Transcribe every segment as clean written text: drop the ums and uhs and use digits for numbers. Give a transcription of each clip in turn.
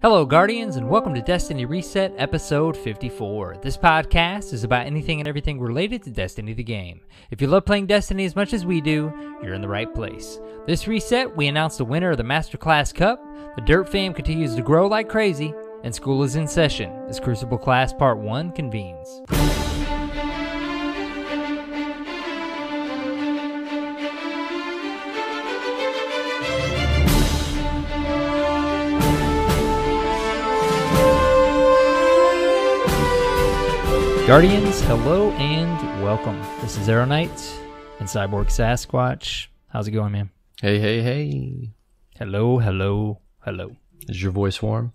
Hello, Guardians, and welcome to Destiny Reset, episode 54. This podcast is about anything and everything related to Destiny the game. If you love playing Destiny as much as we do, you're in the right place. This reset, we announced the winner of the Masterclass Cup, the Dirt fam continues to grow like crazy, and school is in session as Crucible Class Part 1 convenes. Guardians, hello and welcome. This is Arrow Knight and Cyborg Sasquatch. How's it going, man? Hey. Hello. Is your voice warm?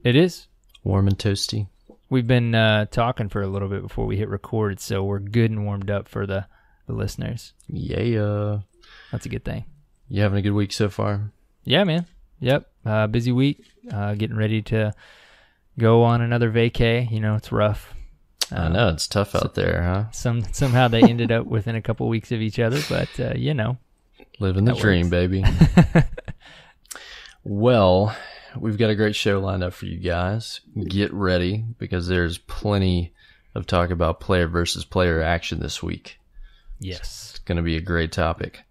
It is. Warm and toasty? We've been talking for a little bit before we hit record, so we're good and warmed up for the listeners. Yeah. That's a good thing. You having a good week so far? Yeah, man. Yep. Busy week. Getting ready to go on another vacay. You know, it's rough. I know, it's tough out there, huh? Somehow they ended up within a couple weeks of each other, but, you know. Living the dream, baby. Well, we've got a great show lined up for you guys. Get ready, because there's plenty of talk about player versus player action this week. Yes. It's going to be a great topic.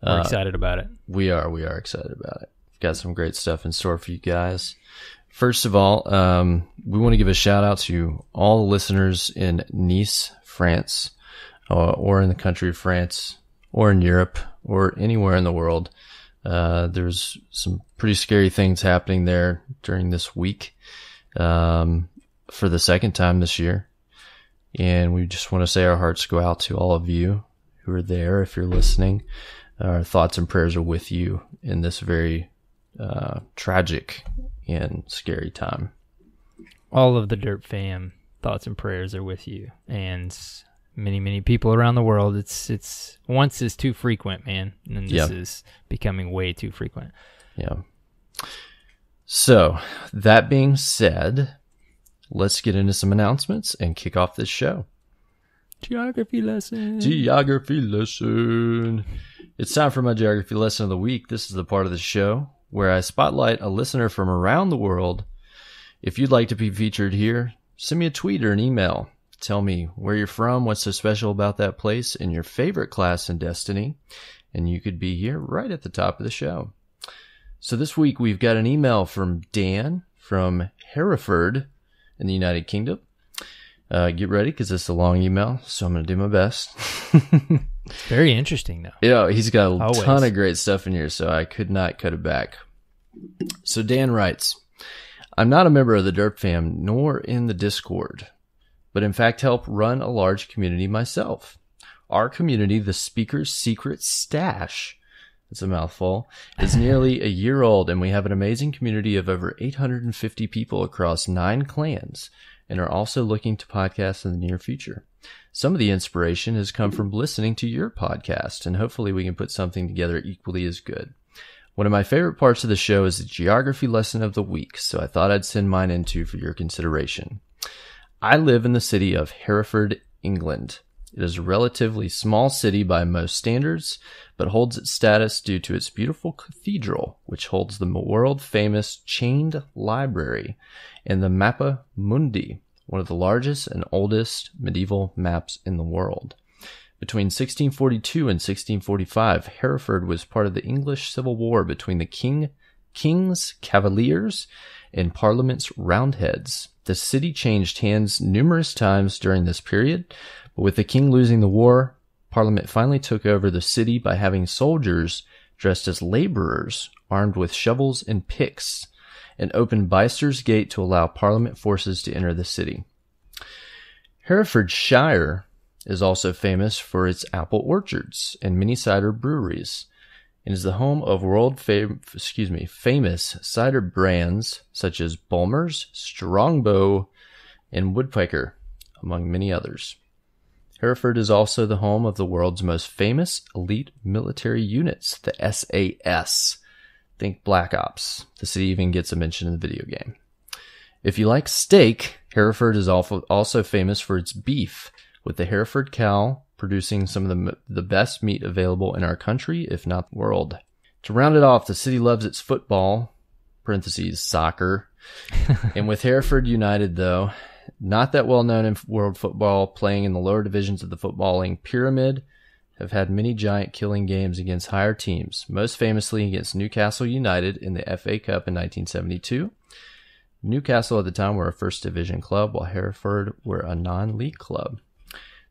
We're excited about it. We are excited about it. We've got some great stuff in store for you guys. First of all, we want to give a shout out to all the listeners in Nice, France, or in the country of France, or in Europe, or anywhere in the world. There's some pretty scary things happening there during this week, for the second time this year. And we just want to say our hearts go out to all of you who are there. If you're listening, our thoughts and prayers are with you in this very tragic and scary time. All of the Dirt fam, thoughts and prayers are with you, and many people around the world. It's once is too frequent, man, and this is becoming way too frequent. Yeah. So that being said, let's get into some announcements and kick off this show. Geography lesson. It's time for my geography lesson of the week. This is the part of the show where I spotlight a listener from around the world. If you'd like to be featured here, send me a tweet or an email. Tell me where you're from, what's so special about that place, and your favorite class in Destiny, and you could be here right at the top of the show. So this week we've got an email from Dan from Hereford in the United Kingdom. Get ready, because it's a long email, so I'm going to do my best. Very interesting, though. Yeah, he's got a ton of great stuff in here, so I could not cut it back. So Dan writes, I'm not a member of the Derp fam, nor in the Discord, but in fact help run a large community myself. Our community, the Speaker's Secret Stash, it's a mouthful, is nearly a year old, and we have an amazing community of over 850 people across 9 clans, and are also looking to podcast in the near future. Some of the inspiration has come from listening to your podcast, and hopefully we can put something together equally as good. One of my favorite parts of the show is the geography lesson of the week, so I thought I'd send mine in too for your consideration. I live in the city of Hereford, England. It is a relatively small city by most standards, but holds its status due to its beautiful cathedral, which holds the world-famous chained library and the Mappa Mundi, one of the largest and oldest medieval maps in the world. Between 1642 and 1645, Hereford was part of the English Civil War between the King's Cavaliers and Parliament's Roundheads. The city changed hands numerous times during this period, but with the king losing the war, Parliament finally took over the city by having soldiers dressed as laborers, armed with shovels and picks, and opened Bicesters Gate to allow Parliament forces to enter the city. Herefordshire is also famous for its apple orchards and many cider breweries, and is the home of famous cider brands such as Bulmers, Strongbow, and Woodpecker, among many others. Hereford is also the home of the world's most famous elite military units, the SAS. Think Black Ops. The city even gets a mention in the video game. If you like steak, Hereford is also famous for its beef, with the Hereford cow producing some of the best meat available in our country, if not the world. To round it off, the city loves its football, parentheses, soccer, And with Hereford United, though, not that well known in world football, playing in the lower divisions of the footballing pyramid, have had many giant killing games against higher teams, most famously against Newcastle United in the FA Cup in 1972. Newcastle at the time were a first division club, while Hereford were a non-league club.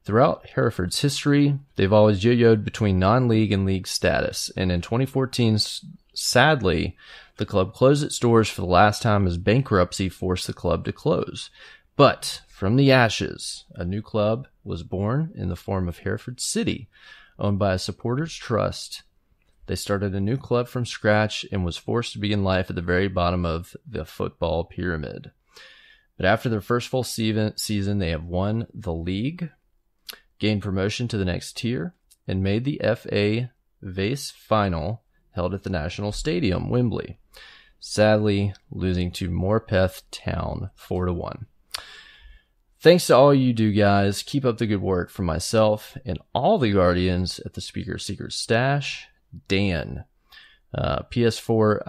Throughout Hereford's history, they've always yo-yoed between non-league and league status, and in 2014, sadly, the club closed its doors for the last time as bankruptcy forced the club to close. But from the ashes, a new club was born in the form of Hereford City, owned by a supporters' trust. They started a new club from scratch and was forced to begin life at the very bottom of the football pyramid. But after their first full season, they have won the league, gained promotion to the next tier, and made the FA Vase final held at the National Stadium, Wembley, sadly losing to Morpeth Town 4-1. Thanks to all you do, guys. Keep up the good work. From myself and all the Guardians at the Speaker Seekers Stash, Dan. PSN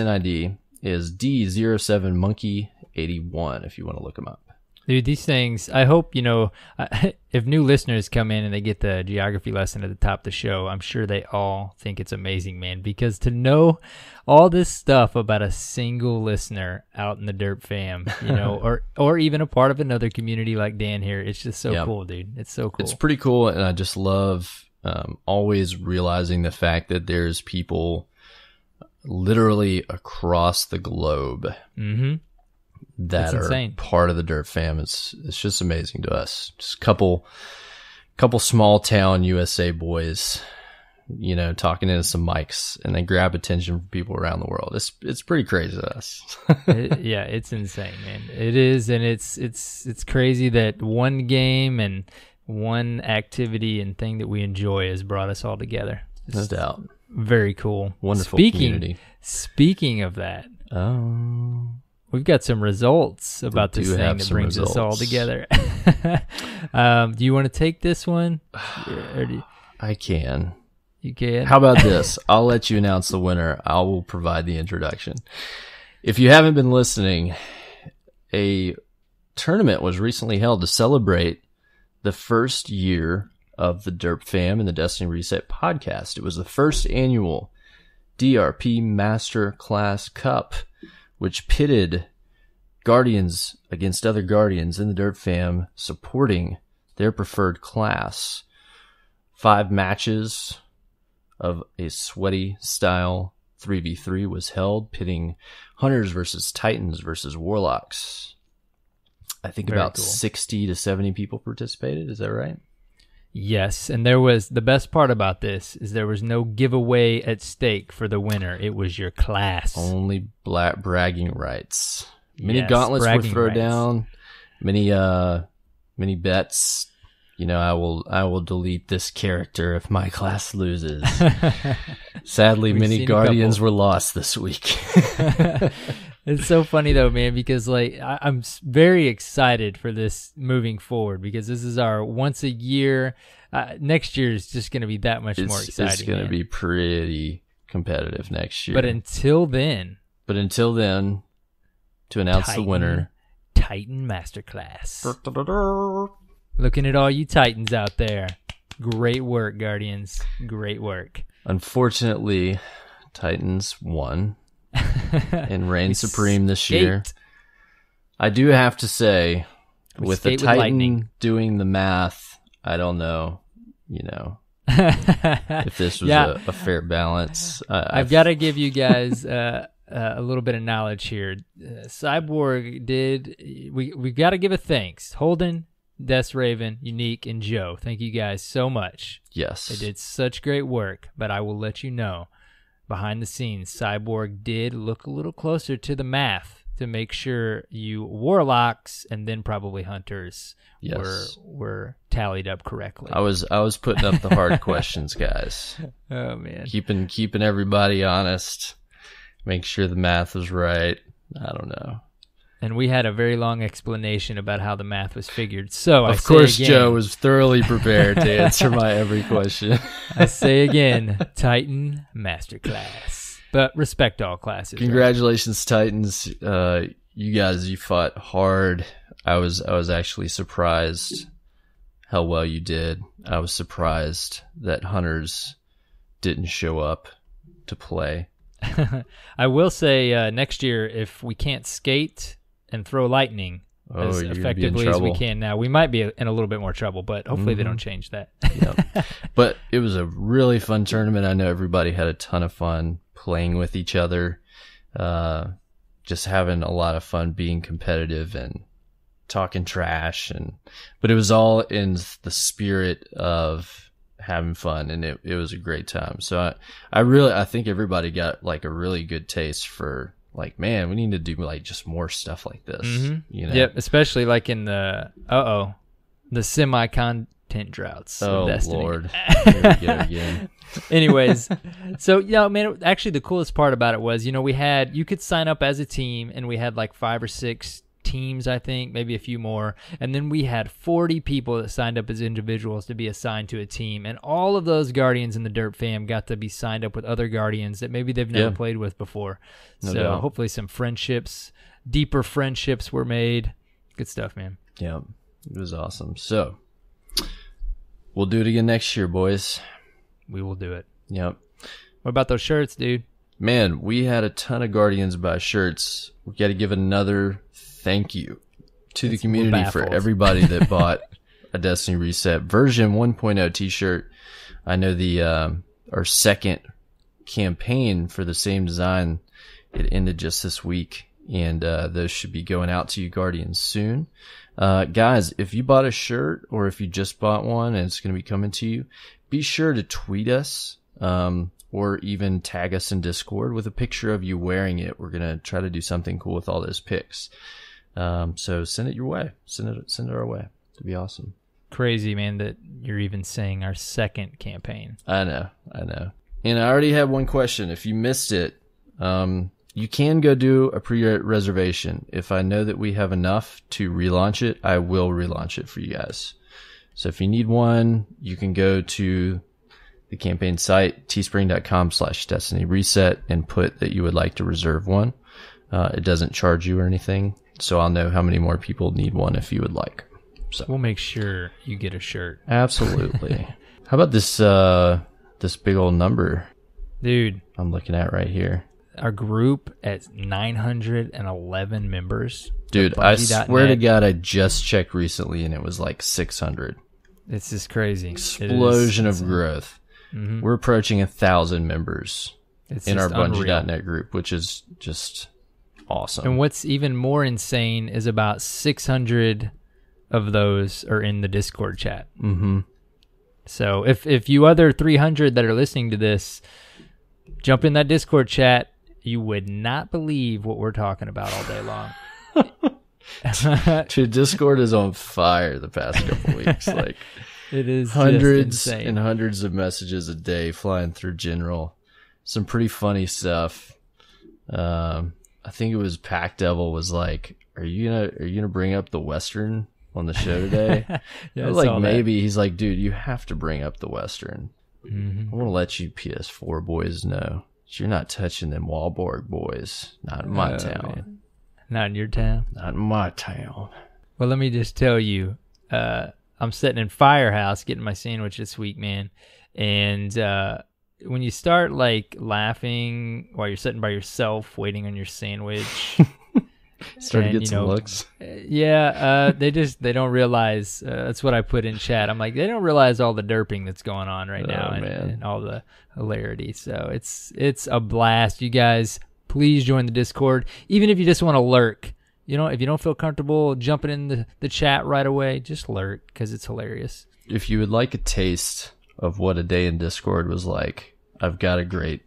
ID is D07Monkey81 if you want to look him up. Dude, these things, I hope, if new listeners come in and they get the geography lesson at the top of the show, I'm sure they all think it's amazing, man, because to know all this stuff about a single listener out in the Derp fam, or even a part of another community like Dan here, it's just so cool, dude. It's so cool. It's pretty cool, and I just love always realizing the fact that there's people literally across the globe. Mm-hmm. That are insane. Part of the Derp fam. It's just amazing to us. Just a couple small town USA boys, talking into some mics, and they grab attention from people around the world. It's pretty crazy to us. Yeah, it's insane, man. It is, and it's crazy that one game and one activity and thing that we enjoy has brought us all together. No doubt. Very cool. Wonderful community. Speaking of that. We've got some results about this thing that brings us all together. Do you want to take this one? I can. You can? How about this? I'll let you announce the winner. I will provide the introduction. If you haven't been listening, a tournament was recently held to celebrate the first year of the Derp Fam and the Destiny Reset podcast. It was the first annual DRP Master Class Cup, which pitted Guardians against other Guardians in the Derp Fam supporting their preferred class. 5 matches of a sweaty style 3v3 was held, pitting Hunters versus Titans versus Warlocks. I think very about cool. 60 to 70 people participated. Is that right? Yes, and the best part about this is there was no giveaway at stake for the winner. It was your class. Only bragging rights. Many gauntlets were thrown down. Many bets. I will delete this character if my class loses. Sadly, many Guardians were lost this week. It's so funny though, man, because I'm very excited for this moving forward, because this is our once a year. Next year is just going to be that much more exciting. It's going to be pretty competitive next year. But until then, to announce the winner, Titan Masterclass. Looking at all you Titans out there. Great work, Guardians. Great work. Unfortunately, Titans won and reigned supreme this year. I do have to say, with the Titan doing the math, I don't know, if this was a fair balance. I've got to give you guys a little bit of knowledge here. Cyborg did, we got to give a thanks. Holden, Des Raven, Unique, and Joe. Thank you guys so much. Yes. They did such great work, but I will let you know, behind the scenes, Cyborg did look a little closer to the math to make sure you Warlocks and then probably Hunters were tallied up correctly. I was putting up the hard questions, guys. Oh man. Keeping everybody honest. Make sure the math was right. I don't know. And we had a very long explanation about how the math was figured. So of course, Joe was thoroughly prepared to answer my every question. I say again, Titan Masterclass. But respect all classes. Congratulations, right? Titans. You guys, you fought hard. I was actually surprised how well you did. I was surprised that Hunters didn't show up to play. I will say next year, if we can't skate and throw lightning as effectively as we can now, we might be in a little bit more trouble, but hopefully they don't change that. Yep. But it was a really fun tournament. I know everybody had a ton of fun playing with each other, just having a lot of fun being competitive and talking trash, but it was all in the spirit of having fun, and it was a great time. So I think everybody got like a really good taste for like, man, we need to do like just more stuff like this. You know? Yep, especially like in the semi content droughts. Oh Lord, here we go again. Anyways, so man, actually the coolest part about it was, you could sign up as a team, and we had like 5 or 6 teams, I think, maybe a few more, and then we had 40 people that signed up as individuals to be assigned to a team, and all of those Guardians in the Derp fam got to be signed up with other Guardians that maybe they've never played with before. No doubt. Hopefully some deeper friendships were made. Good stuff, man. Yeah, it was awesome. So we'll do it again next year, boys. We will do it. Yep. What about those shirts, dude? Man, we had a ton of Guardians buy shirts. We got to give another thank you to the community for everybody that bought a Destiny Reset version 1.0 t-shirt. I know our second campaign for the same design, it ended just this week, and those should be going out to you Guardians soon. Guys, if you bought a shirt or if you just bought one and it's going to be coming to you, be sure to tweet us or even tag us in Discord with a picture of you wearing it. We're going to try to do something cool with all those pics. So send it your way. Send it our way. It'd be awesome. Crazy, man, that you're even saying our second campaign. I know. And I already have one question. If you missed it, you can go do a pre-reservation. If I know that we have enough to relaunch it, I will relaunch it for you guys. So if you need one, you can go to the campaign site, teespring.com/Destiny Reset, and put that you would like to reserve one. It doesn't charge you or anything, so I'll know how many more people need one if you would like. So we'll make sure you get a shirt. Absolutely. How about this this big old number, dude? I'm looking at right here. Our group at 911 members. Dude, I swear to God, I just checked recently and it was like 600. It's just crazy. Explosion of growth. Mm-hmm. We're approaching 1,000 members in our Bungie.net group, which is just awesome. And what's even more insane is about 600 of those are in the Discord chat. Mm-hmm. So if you other 300 that are listening to this jump in that Discord chat, you would not believe what we're talking about all day long. Dude, Discord is on fire the past couple weeks. Like, it is hundreds and hundreds of messages a day flying through general. Some pretty funny stuff. I think it was Pack Devil was like, "Are you gonna bring up the Western on the show today?" Yeah, I was like, maybe. He's like, "Dude, you have to bring up the Western. Mm-hmm. I want to let you PS4 boys know you're not touching them Wahlborg boys. Not in my town. Man. Not in your town? Not in my town." Well, let me just tell you, I'm sitting in Firehouse getting my sandwich this week, man. And when you start like laughing while you're sitting by yourself waiting on your sandwich, start to get some looks. Yeah, they don't realize. That's what I put in chat. I'm like, they don't realize all the derping that's going on right now and all the hilarity. So it's a blast. You guys, please join the Discord. Even if you just want to lurk, if you don't feel comfortable jumping in the chat right away, just lurk because it's hilarious. If you would like a taste of what a day in Discord was like, I've got a great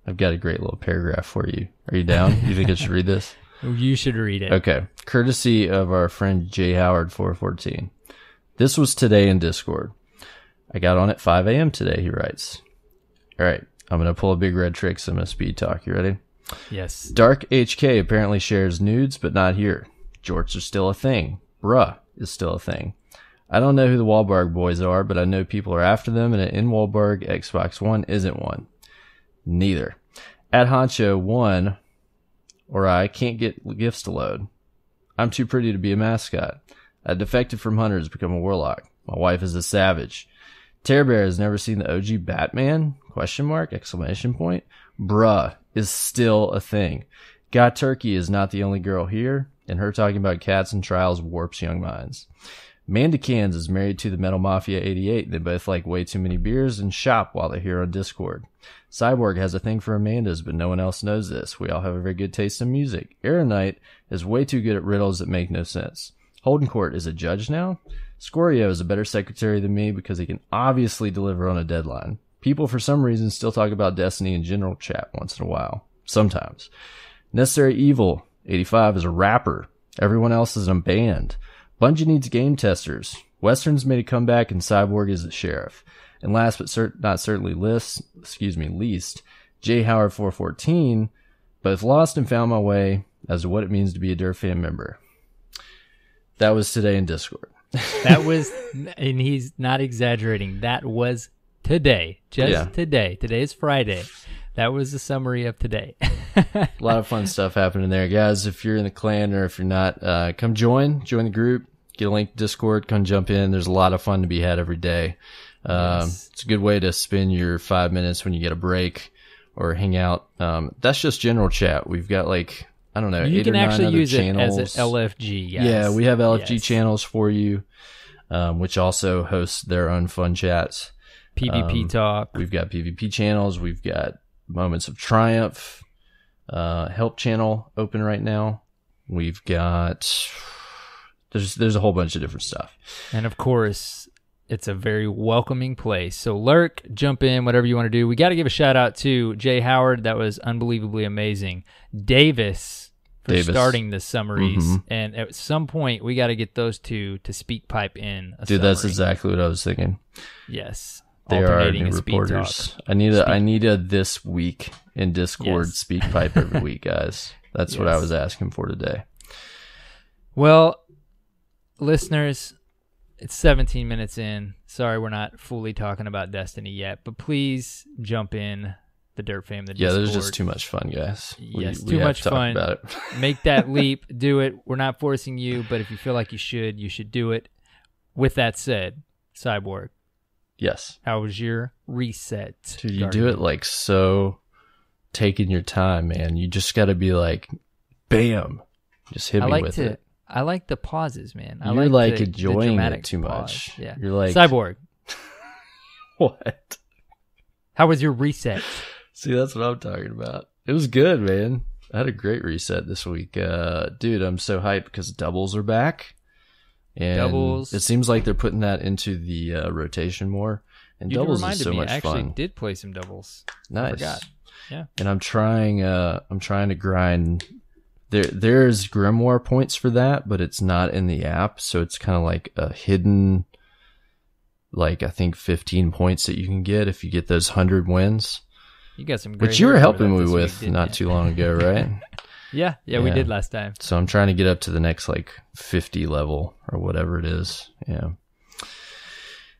little paragraph for you. Are you down? You think I should read this? You should read it. Okay. Courtesy of our friend J Howard 414. This was today in Discord. I got on at 5 a.m. today, he writes. All right. I'm going to pull a big red trick, so I'm going to speed talk. You ready? Yes. Dark HK apparently shares nudes, but not here. Jorts are still a thing. Bruh is still a thing. I don't know who the Wahlberg boys are, but I know people are after them, and an in Wahlberg Xbox One isn't one. Neither. At Honcho 1, or I can't get gifts to load. I'm too pretty to be a mascot. I defected from Hunters to become a warlock. My wife is a savage. Terror Bear has never seen the OG Batman? ? Exclamation point. Bruh is still a thing. Got Turkey is not the only girl here, and her talking about cats and trials warps young minds. Mandicans is married to the Metal Mafia 88. They both like way too many beers and shop while they're here on Discord. Cyborg has a thing for Amandas, but no one else knows this. We all have a very good taste in music. Aeronite is way too good at riddles that make no sense. Holdencourt is a judge now. Scorio is a better secretary than me because he can obviously deliver on a deadline. People, for some reason, still talk about Destiny in general chat once in a while. Sometimes. Necessary Evil 85 is a rapper. Everyone else is in a band. Bungie needs game testers. Westerns made a comeback and Cyborg is the sheriff. And last but not certainly least, J. Howard 414, both lost and found my way as to what it means to be a Dirt Fan member. That was today in Discord. That was, and he's not exaggerating, that was today. Today. Today is Friday. That was the summary of today. A lot of fun stuff happening there. Guys, if you're in the clan or if you're not, come join the group. Get a link to Discord, come jump in. There's a lot of fun to be had every day. Yes. It's a good way to spend your 5 minutes when you get a break or hang out. That's just general chat. We've got like, I don't know, you 8 or 9 other channels. You can actually use it as an LFG, guys. Yeah, we have LFG channels for you, which also host their own fun chats. PvP talk. We've got PvP channels. We've got Moments of Triumph, help channel open right now. We've got... There's a whole bunch of different stuff. And of course, it's a very welcoming place. So lurk, jump in, whatever you want to do. We got to give a shout out to Jay Howard. That was unbelievably amazing. Davis for starting the summaries. Mm-hmm. And at some point, we got to get those two to speak pipe in a Dude, summary. That's exactly what I was thinking. Yes. They are new reporters. I need a this week in Discord speak pipe every week, guys. That's what I was asking for today. Well, listeners, it's 17 minutes in. Sorry we're not fully talking about Destiny yet, but please jump in the Dirt Fam, the Discord. There's just too much fun, guys. Yes, too much fun. About it. Make that leap. Do it. We're not forcing you, but if you feel like you should do it. With that said, Cyborg. Yes. How was your reset? Dude, you do it like so taking your time, man. You just got to be like, bam. Just hit me with it. I like the pauses, man. You're like enjoying it too much. Yeah. You're like Cyborg. What? How was your reset? See, that's what I'm talking about. It was good, man. I had a great reset this week. Dude, I'm so hyped because doubles are back. And doubles. It seems like they're putting that into the rotation more. And doubles is so much fun. I actually did play some doubles. Nice. I forgot. Yeah. And I'm trying to grind. There's Grimoire points for that, but it's not in the app, so it's kind of like a hidden, like I think 15 points that you can get if you get those 100 wins. You got some great. Which you were helping me with not too long ago, right? Yeah, we did last time. So I'm trying to get up to the next like 50 level or whatever it is. Yeah.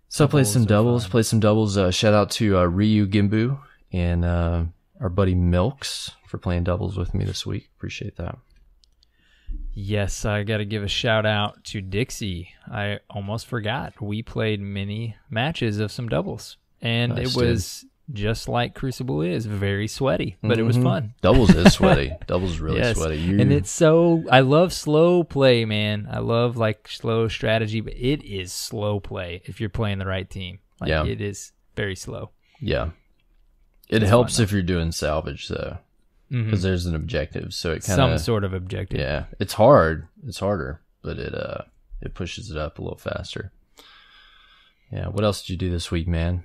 So play some doubles. Shout out to Ryu Gimbu and our buddy Milks for playing doubles with me this week. Appreciate that. Yes, I got to give a shout out to Dixie. I almost forgot. We played many matches of some doubles, and it was just like Crucible is, very sweaty, but it was fun. Doubles is sweaty. Doubles is really sweaty. And it's so, I love slow play, man. I love like slow strategy, but it is slow play if you're playing the right team. It is very slow. Yeah. It helps if you're doing salvage though, because there's an objective. So it kind of some sort of objective. Yeah, it's hard. It's harder, but it pushes it up a little faster. Yeah. What else did you do this week, man?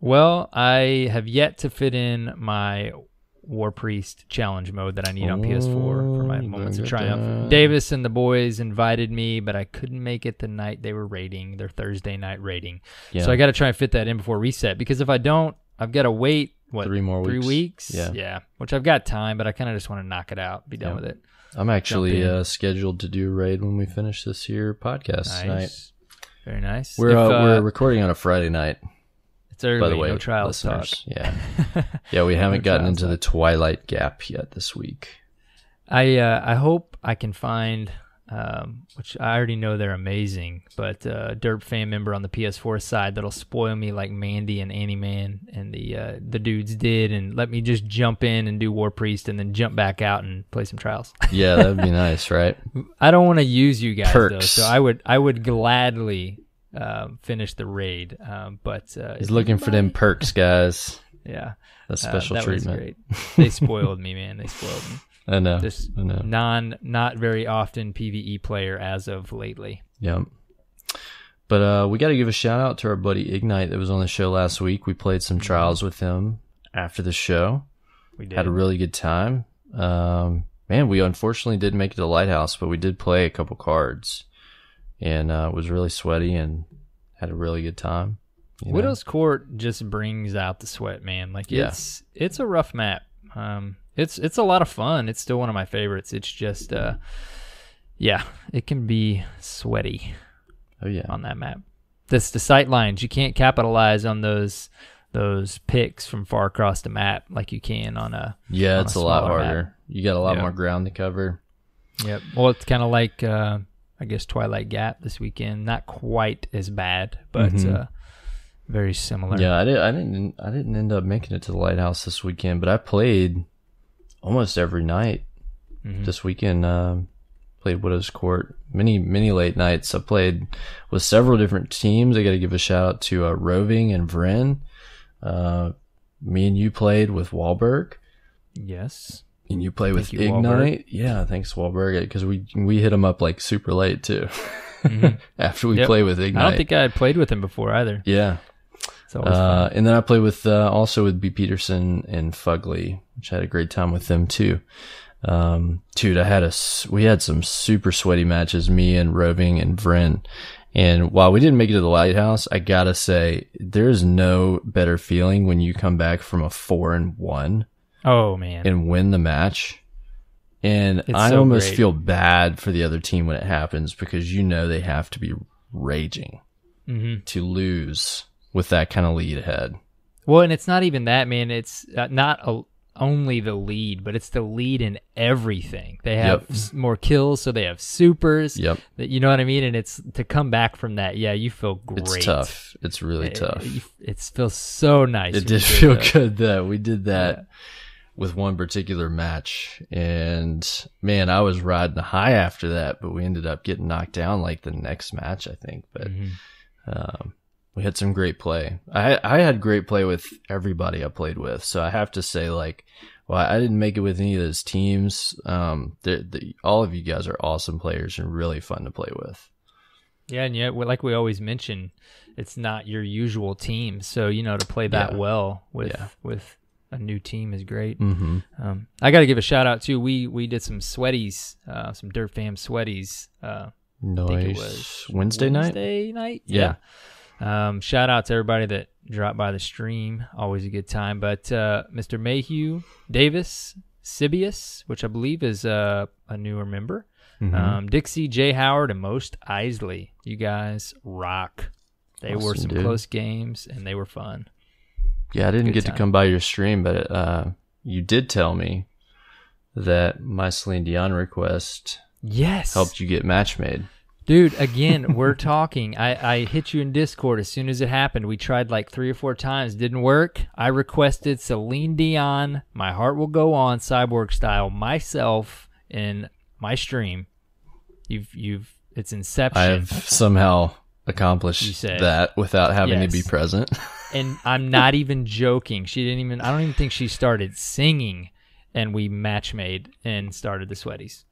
Well, I have yet to fit in my War Priest challenge mode that I need on PS4 for my Moments of Triumph. Davis and the boys invited me, but I couldn't make it the night they were raiding, their Thursday night raiding. Yeah. So I got to try and fit that in before reset, because if I don't, I've got to wait. What, 3 more weeks? 3 weeks? Yeah. Which I've got time, but I kind of just want to knock it out, be done with it. I'm actually scheduled to do a raid when we finish this here podcast tonight. Very nice. We're recording on a Friday night, It's early. By the way, no trials talk. listeners. Yeah, we haven't gotten into the twilight gap yet this week. I hope I can find, which I already know they're amazing, but Derp fan member on the PS4 side that'll spoil me like Mandy and Annie Man and the dudes did, and let me just jump in and do War Priest and then jump back out and play some trials. Yeah, that'd be nice, right? I don't want to use you guys Perks. though, so I would gladly finish the raid, but he's looking for them perks, guys. Yeah, that's special treatment. Was great. They spoiled me, man. They spoiled me. I know. This not very often PvE player as of lately. Yeah. But we got to give a shout out to our buddy Ignite that was on the show last week. We played some trials with him after the show. We did. Had a really good time. Man, we unfortunately didn't make it to the Lighthouse, but we did play a couple cards. And it was really sweaty and had a really good time. Widow's Court just brings out the sweat, man. Like it's a rough map. It's a lot of fun. It's still one of my favorites. It's just it can be sweaty. Oh yeah. On that map. That's the sight lines. You can't capitalize on those picks from far across the map like you can on a it's a lot harder. Map. You got a lot more ground to cover. Yep. Well, it's kind of like I guess Twilight Gap this weekend. Not quite as bad, but very similar. Yeah, I didn't end up making it to the Lighthouse this weekend, but I played almost every night this weekend. Played Widow's Court many late nights. I played with several different teams. I got to give a shout out to Roving and Vren. Me and you played with Wahlberg. Yes. And you play with Ignite. Wahlberg. Yeah, thanks Wahlberg, because we hit him up like super late too. After we play with Ignite. I don't think I had played with him before either. Yeah. And then I played with also with B. Peterson and Fugly, which I had a great time with them too. Dude, we had some super sweaty matches, me and Roving and Vren. And while we didn't make it to the Lighthouse, I gotta say, there's no better feeling when you come back from a 4-1. Oh man. And win the match. And I almost feel bad for the other team when it happens, because they have to be raging to lose with that kind of lead ahead. Well, and it's not even that, man. It's not only the lead, but it's the lead in everything. They have more kills, so they have supers. Yep. You know what I mean? And it's to come back from that. Yeah, you feel great. It's tough. It's really tough. It feels so nice. It did feel good that we did that with one particular match. And man, I was riding high after that, but we ended up getting knocked down like the next match, I think. But we had some great play. I had great play with everybody I played with. So I have to say, like, well, I didn't make it with any of those teams. All of you guys are awesome players and really fun to play with. Yeah, and yet, like we always mention, it's not your usual team. So, to play that well with a new team is great. I got to give a shout out too. We did some sweaties, some Dirt Fam sweaties. Nice. I think it was Wednesday night. Yeah. Shout out to everybody that dropped by the stream. Always a good time. But Mr. Mayhew, Davis, Sibius, which I believe is a newer member, Dixie, Jay Howard, and Most Isley. You guys rock. They were some close games, and they were fun. Yeah, I didn't get to come by your stream, but you did tell me that my Celine Dion request helped you get match made. Dude, again, we're talking. I hit you in Discord as soon as it happened. We tried like 3 or 4 times. Didn't work. I requested Celine Dion, My Heart Will Go On, Cyborg style, myself in my stream. It's Inception. I've somehow accomplished that without having to be present. And I'm not even joking. I don't even think she started singing. And we match made and started the sweaties.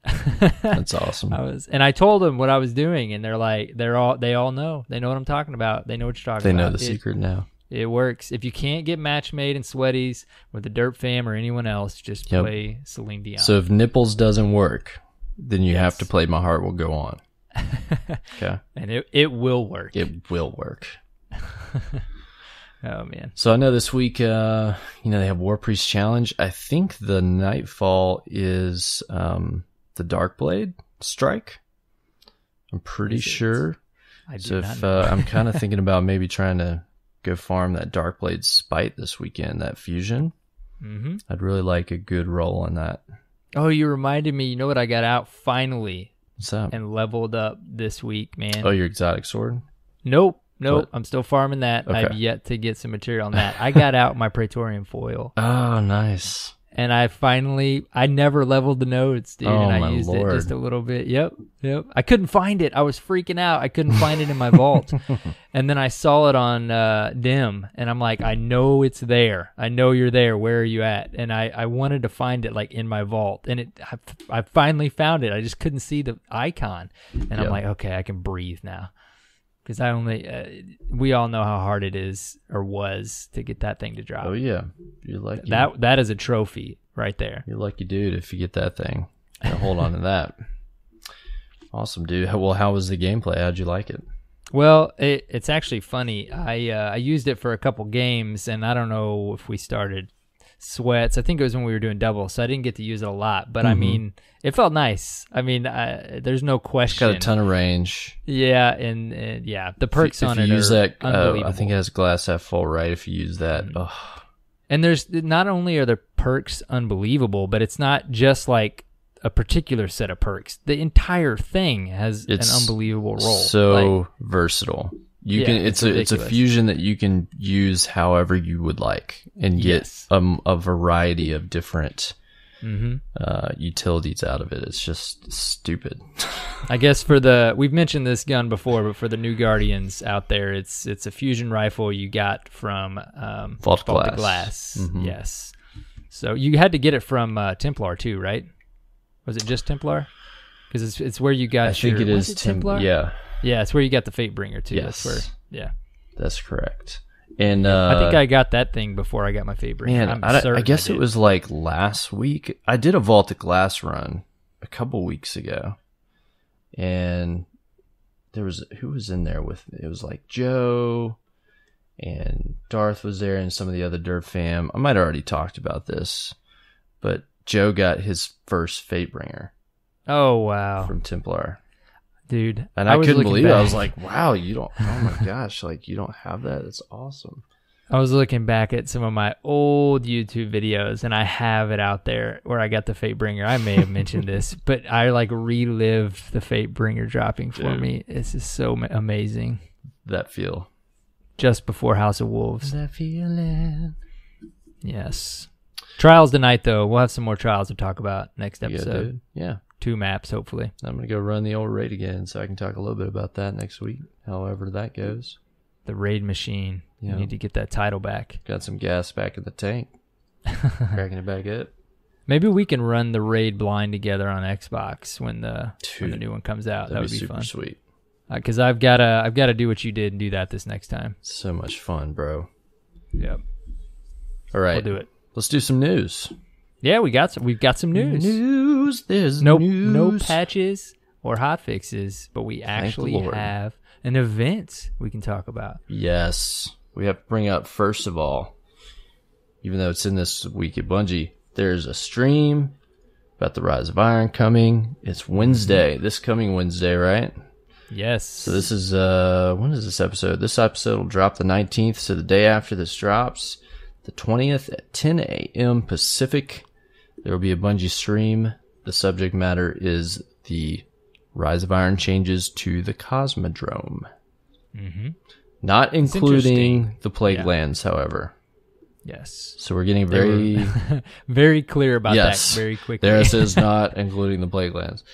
That's awesome. I told them what I was doing, and they're like, they all know. They know what I'm talking about. They know what you're talking about. They know the secret now. It works. If you can't get match made and sweaties with the Derp Fam or anyone else, just play Celine Dion. So if nipples doesn't work, then you have to play My Heart Will Go On. Okay. And it will work. It will work. Oh man! So I know this week, they have War Priest Challenge. I think the Nightfall is the Darkblade Strike. I'm pretty sure. I do not know. I'm kind of thinking about maybe trying to go farm that Darkblade Spite this weekend, that fusion. Mm-hmm. I'd really like a good roll on that. Oh, you reminded me. You know what I got out finally? What's up? And leveled up this week, man. Oh, your exotic sword? Nope. What? I'm still farming that. Okay. I've yet to get some material on that. I got out my Praetorian foil. Oh, nice. And I never leveled the nodes, dude. Oh, and I my used Lord. it just a little bit. Yep. I couldn't find it. I was freaking out. I couldn't find it in my vault. And then I saw it on Dim, and I'm like, I know it's there. I know you're there. Where are you at? And I wanted to find it like in my vault, and I finally found it. I just couldn't see the icon, and I'm like, okay, I can breathe now. Because we all know how hard it is, or was, to get that thing to drop. Oh, yeah. You're lucky. That is a trophy right there. You're lucky, dude, if you get that thing. Hold on to that. Awesome, dude. Well, how was the gameplay? How'd you like it? Well, it's actually funny. I used it for a couple games, and I don't know if we started sweats. I think it was when we were doing doubles, so I didn't get to use it a lot. But I mean, it felt nice. I mean, there's no question. It's got a ton of range. Yeah, and yeah, the perks on it use are that, unbelievable. I think it has glass half full, right? If you use that, and there's not only are the perks unbelievable, but it's not just like a particular set of perks. The entire thing has an unbelievable role. So versatile. It's a fusion that you can use however you would like and get a variety of different utilities out of it. It's just stupid. I guess we've mentioned this gun before, but for the new Guardians out there, it's a fusion rifle you got from Vault of Glass. Yes. So you had to get it from Templar too, right? Was it just Templar? Because it's where you got. I think it is Templar. Yeah. Yeah, it's where you got the Fatebringer too. Yes. That's where. Yeah. That's correct. And I think I got that thing before I got my Fatebringer. Man, I guess it was like last week. I did a Vault of Glass run a couple weeks ago, and who was in there with me? It was like Joe and Darth was there, and some of the other Derp fam. I might have already talked about this, but Joe got his first Fatebringer. Oh wow! From Templar. Dude, and I couldn't believe it. I was like, wow, you don't, oh my gosh, like you don't have that? It's awesome. I was looking back at some of my old YouTube videos, and I have it out there where I got the Fatebringer. I may have mentioned this, but I like relived the Fatebringer dropping for me. This is so amazing. That feel. Just before House of Wolves. That feeling. Yes. Trials tonight, though. We'll have some more trials to talk about next episode. Yeah, dude. Yeah. 2 maps, hopefully. I'm going to go run the old raid again so I can talk a little bit about that next week, however that goes. The raid machine. You need to get that title back. Got some gas back in the tank. Cracking it back up. Maybe we can run the raid blind together on Xbox when the new one comes out. That would be super fun. Sweet. Because I've got to do what you did and do that this next time. So much fun, bro. Yep. All right. We'll do it. Let's do some news. Yeah, we've got some news. There's news. No patches or hot fixes, but we actually have an event we can talk about. Yes. We have to bring up, first of all, even though it's in this week at Bungie, there's a stream about the Rise of Iron coming. It's Wednesday, this coming Wednesday, right? Yes. So this is, when is this episode? This episode will drop the 19th, so the day after this drops, the 20th at 10 a.m. Pacific. There will be a Bungie stream. The subject matter is the Rise of Iron changes to the Cosmodrome. Mm-hmm. Not including the Plague Lands, however. Yes. So we're getting very... very clear about that very quickly. There it says not including the Plague Lands.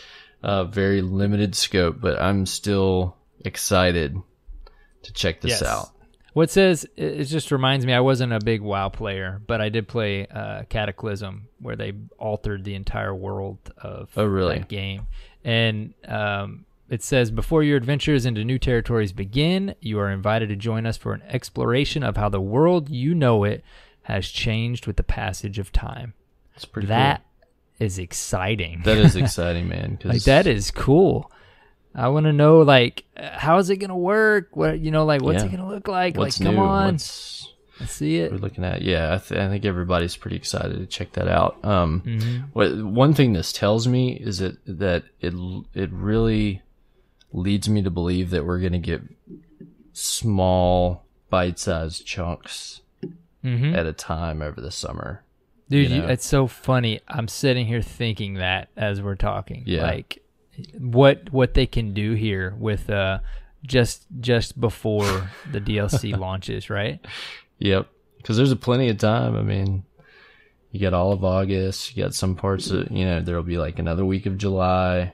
Very limited scope, but I'm still excited to check this out. What says, it just reminds me, I wasn't a big WoW player, but I did play Cataclysm, where they altered the entire world of that game. And it says, before your adventures into new territories begin, you are invited to join us for an exploration of how the world you know it has changed with the passage of time. That's pretty cool. That is exciting. That is exciting, man. Like, that is cool. I want to know, like, how is it going to work? What, what's it going to look like? What's like, come new? on. Let's see it. We're looking at, I think everybody's pretty excited to check that out. One thing this tells me is that it really leads me to believe that we're going to get small bite-sized chunks at a time over the summer. Dude, it's so funny. I'm sitting here thinking that as we're talking. Yeah. Like, what they can do here with just before the DLC launches, right? Yep. Because there's plenty of time. I mean, you got all of August. You got some parts of, there'll be like another week of July.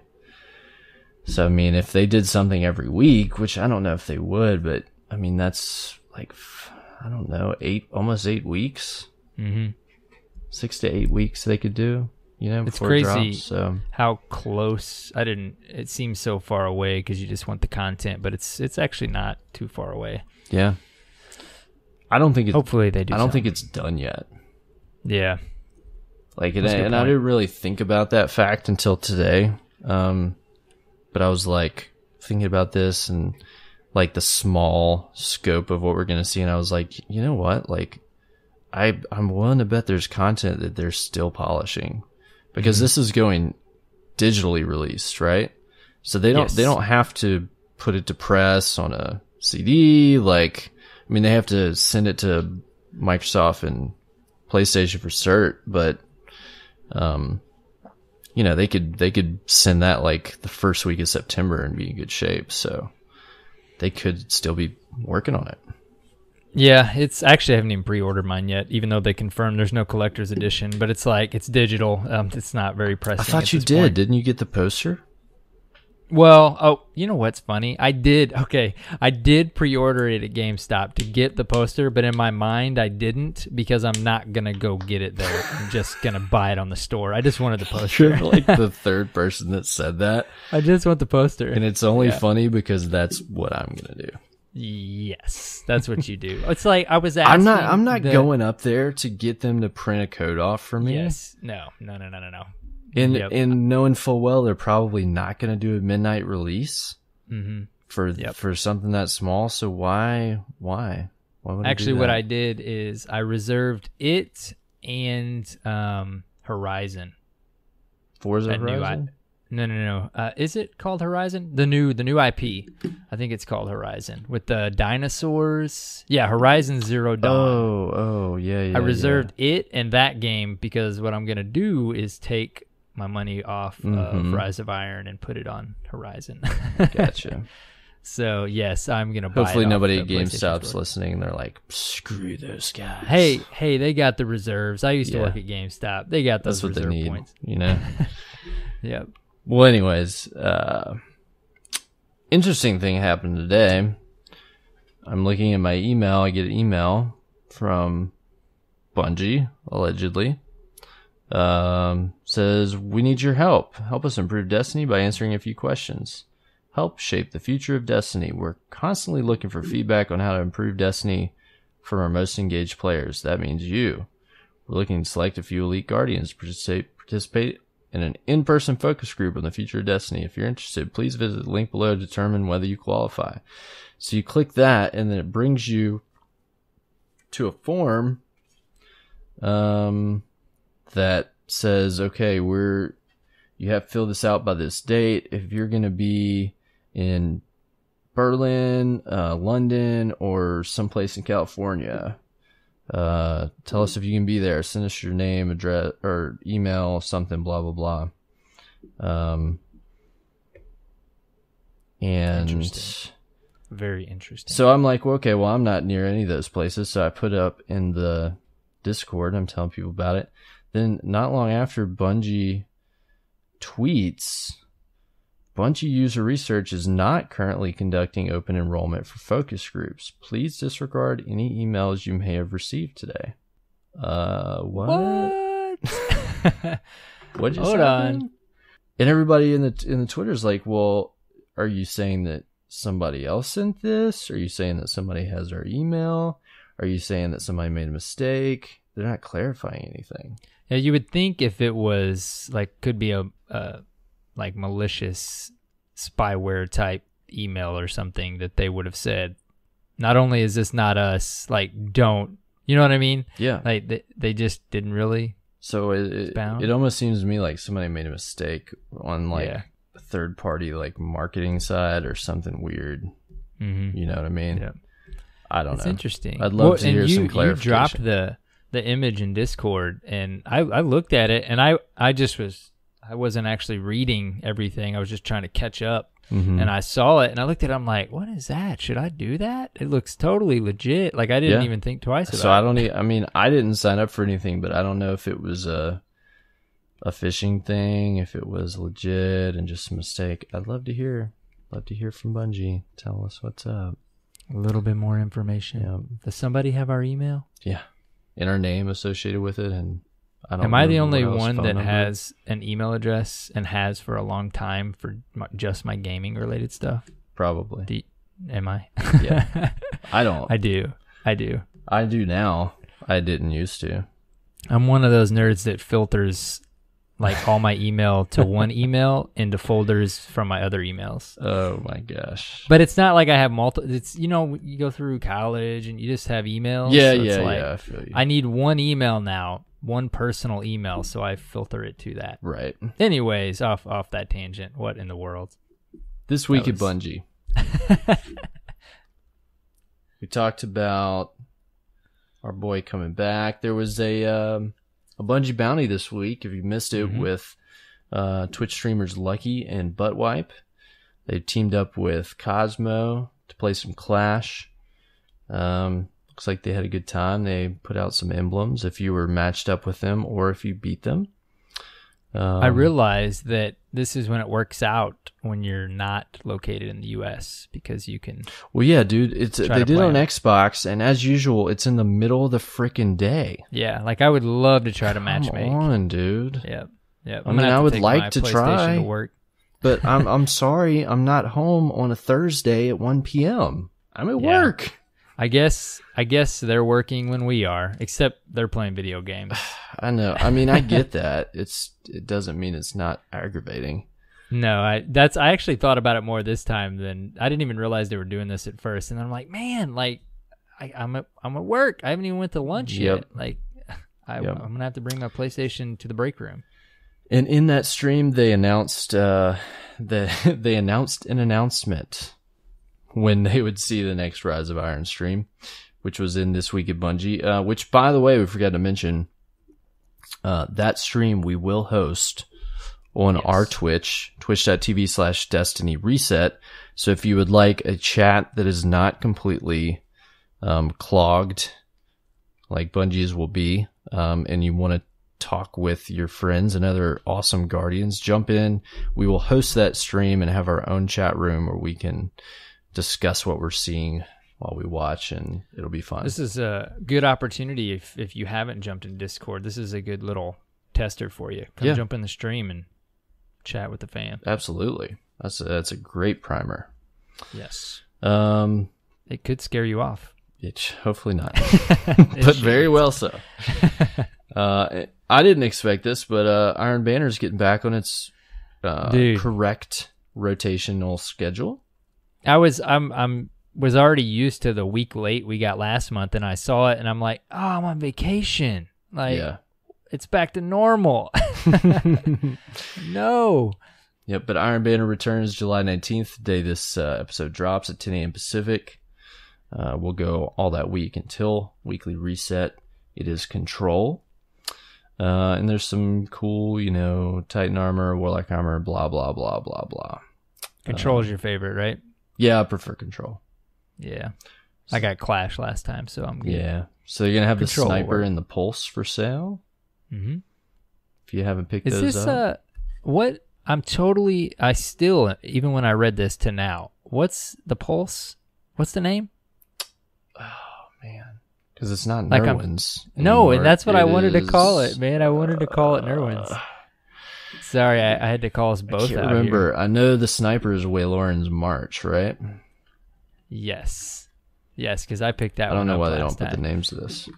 So, I mean, if they did something every week, which I don't know if they would, but I mean, that's like, I don't know, almost 8 weeks. 6 to 8 weeks they could do, it's before crazy it drops. So how close. It seems so far away because you just want the content, but it's actually not too far away. Yeah. I don't think hopefully they do. I don't think it's done yet. Yeah. Like, and I didn't really think about that fact until today. But I was like thinking about this and like the small scope of what we're going to see. And I was like, you know what? Like, I'm willing to bet there's content that they're still polishing, because this is going digitally released, right? So they don't have to put it to press on a CD. Like, I mean, they have to send it to Microsoft and PlayStation for cert, but, they could send that like the first week of September and be in good shape. So they could still be working on it. Yeah, I haven't even pre-ordered mine yet, even though they confirmed there's no collector's edition, but it's like, it's digital. It's not very pressing. I thought you did. Point. Didn't you get the poster? Well, you know what's funny? I did pre-order it at GameStop to get the poster, but in my mind I didn't, because I'm not going to go get it there. I'm just going to buy it on the store. I just wanted the poster. You're like the third person that said that. I just want the poster. And it's only funny because that's what I'm going to do. Yes, that's what you do. It's like I was asking. I'm not going up there to get them to print a code off for me. Yes. No. And knowing full well they're probably not going to do a midnight release for something that small. So why would actually what I did is I reserved it and Horizon. Forza Horizon? No. Is it called Horizon? The new IP. I think it's called Horizon with the dinosaurs. Yeah, Horizon Zero Dawn. Oh, yeah. I reserved it and that game because what I'm gonna do is take my money off of Rise of Iron and put it on Horizon. Gotcha. So yes, I'm gonna buy. Hopefully it nobody at GameStop's listening. They're like, screw those guys. Hey, they got the reserves. I used to work at GameStop. They got those reserve points. Yep. Well, anyways, interesting thing happened today. I'm looking at my email. I get an email from Bungie, allegedly. Says, we need your help. Help us improve Destiny by answering a few questions. Help shape the future of Destiny. We're constantly looking for feedback on how to improve Destiny from our most engaged players. That means you. We're looking to select a few elite guardians to participate in an in-person focus group on the future of Destiny. If you're interested, please visit the link below to determine whether you qualify. So you click that, and then it brings you to a form that says, okay, you have to fill this out by this date. If you're going to be in Berlin, London, or someplace in California, tell us if you can be there. Send us your name, address, or email, something, blah, blah, blah. And interesting. Very interesting. So I'm like, well, okay, well, I'm not near any of those places. So I put up in the Discord, I'm telling people about it. Then not long after, Bungie tweets, Bungie user research is not currently conducting open enrollment for focus groups. Please disregard any emails you may have received today. What? What just Hold happened? on. And everybody in the Twitter's like, well, are you saying that somebody else sent this? Are you saying that somebody has our email? Are you saying that somebody made a mistake? They're not clarifying anything. Yeah, you would think if it was like, could be a like malicious spyware type email or something, that they would have said, not only is this not us, like, don't, you know what I mean? Yeah. Like they just didn't really. So it almost seems to me like somebody made a mistake on like a third party like marketing side or something weird. You know what I mean? Yeah. I don't know. It's interesting. I'd love to hear some clarification. You dropped the image in Discord, and I looked at it, and I wasn't actually reading everything. I was just trying to catch up. Mm-hmm. And I saw it, and I looked at it. I'm like, "What is that? Should I do that?" It looks totally legit. Like I didn't even think twice about it. So I mean, I didn't sign up for anything, but I don't know if it was a phishing thing, if it was legit and just a mistake. I'd love to hear from Bungie. Tell us what's up. A little bit more information. Yeah. Does somebody have our email? Yeah, and our name associated with it, and. Am I the only one that has an email address and has for a long time for just my gaming related stuff? Probably. Am I? Yeah. I don't. I do. I do now. I didn't used to. I'm one of those nerds that filters like all my email to one email into folders from my other emails. Oh my gosh. But it's not like I have multiple. It's, you go through college and you just have emails. Yeah, so yeah. I feel you. I need one email now. One personal email, so I filter it to that. Right. Anyways, off that tangent. What in the world? This week at Bungie. We talked about our boy coming back. There was a Bungie bounty this week, if you missed it, with Twitch streamers Lucky and Buttwipe. They teamed up with Cosmo to play some Clash. Looks like they had a good time. They put out some emblems if you were matched up with them or if you beat them. I realized that this is when it works out when you're not located in the U.S. because you can. Well, yeah, dude. They did it on Xbox, and as usual, it's in the middle of the freaking day. Yeah, like I would love to try to matchmake. Come on, dude. Yeah. I mean, I would like to try, to work. But I'm sorry, I'm not home on a Thursday at 1 p.m. I'm at work. I guess they're working when we are, except they're playing video games. I know. I mean, I get that. It doesn't mean it's not aggravating. No, I actually thought about it more this time than I didn't even realize they were doing this at first. And I'm like, man, like I'm at work. I haven't even went to lunch yet. Like I'm gonna have to bring my PlayStation to the break room. And in that stream, they announced an announcement when they would see the next Rise of Iron stream, which was in this week at Bungie, which, by the way, we forgot to mention, that stream we will host on our Twitch, twitch.tv/Destiny Reset. So if you would like a chat that is not completely clogged, like Bungie's will be, and you want to talk with your friends and other awesome Guardians, jump in. We will host that stream and have our own chat room where we can discuss what we're seeing while we watch, and it'll be fun. This is a good opportunity if you haven't jumped in Discord. This is a good little tester for you. Come jump in the stream and chat with the fam. Absolutely. That's a great primer. Yes. It could scare you off. Hopefully not. But very well so. I didn't expect this, but Iron Banner's getting back on its correct rotational schedule. I was already used to the week late we got last month, and I saw it, and I'm like, oh, I'm on vacation. Like, it's back to normal. No. Yep, but Iron Banner returns July 19th, the day this episode drops at 10 a.m. Pacific. We'll go all that week until weekly reset. It is Control. And there's some cool, Titan armor, Warlock armor, blah, blah, blah, blah, blah. Control is your favorite, right? Yeah, I prefer Control. Yeah. I got Clash last time, so I'm good. Yeah. So you're going to have Control, the Sniper and the Pulse for sale? Mm-hmm. If you haven't picked those up. I still, even when I read this to now, what's the Pulse? What's the name? Oh, man. Because it's not Nerwin's. No, and that's what I wanted to call it, man. I wanted to call it Nerwin's. Sorry, I had to call us both out. I can't remember. Here. I know the Sniper is Wayloran's March, right? Yes, because I picked that one. I don't know why they don't put the names of this.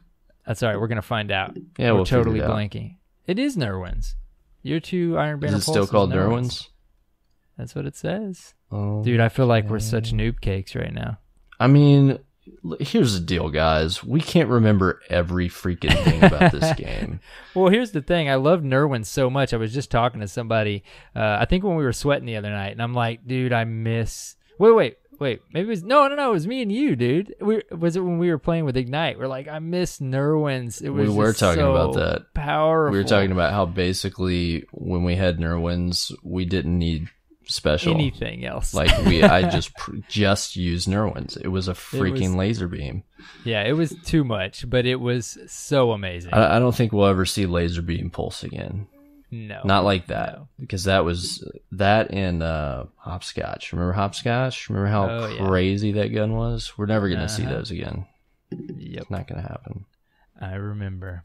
That's all right. We're going to find out. Yeah, we're totally blanking. It is Nerwin's. Your two Iron Banner Is it still called Nerwin's? That's what it says. Oh, dude, I feel like we're such noob cakes right now. I mean, here's the deal, guys. We can't remember every freaking thing about this game. Well, here's the thing. I love Nerwin so much. I was just talking to somebody, I think when we were sweating the other night, and I'm like, dude, I miss... Wait. Wait, maybe it was no. It was me and you, dude. Was it when we were playing with Ignite? We're like, I miss Nerwins. We were talking about that. Powerful. We were talking about how basically when we had Nerwins, we didn't need special anything else. Like I just used Nerwins. It was a freaking laser beam. Yeah, it was too much, but it was so amazing. I don't think we'll ever see laser beam pulse again. No, not like that, because that was that and hopscotch. Remember hopscotch? Remember how crazy that gun was? We're never gonna see those again. Yep, it's not gonna happen. I remember.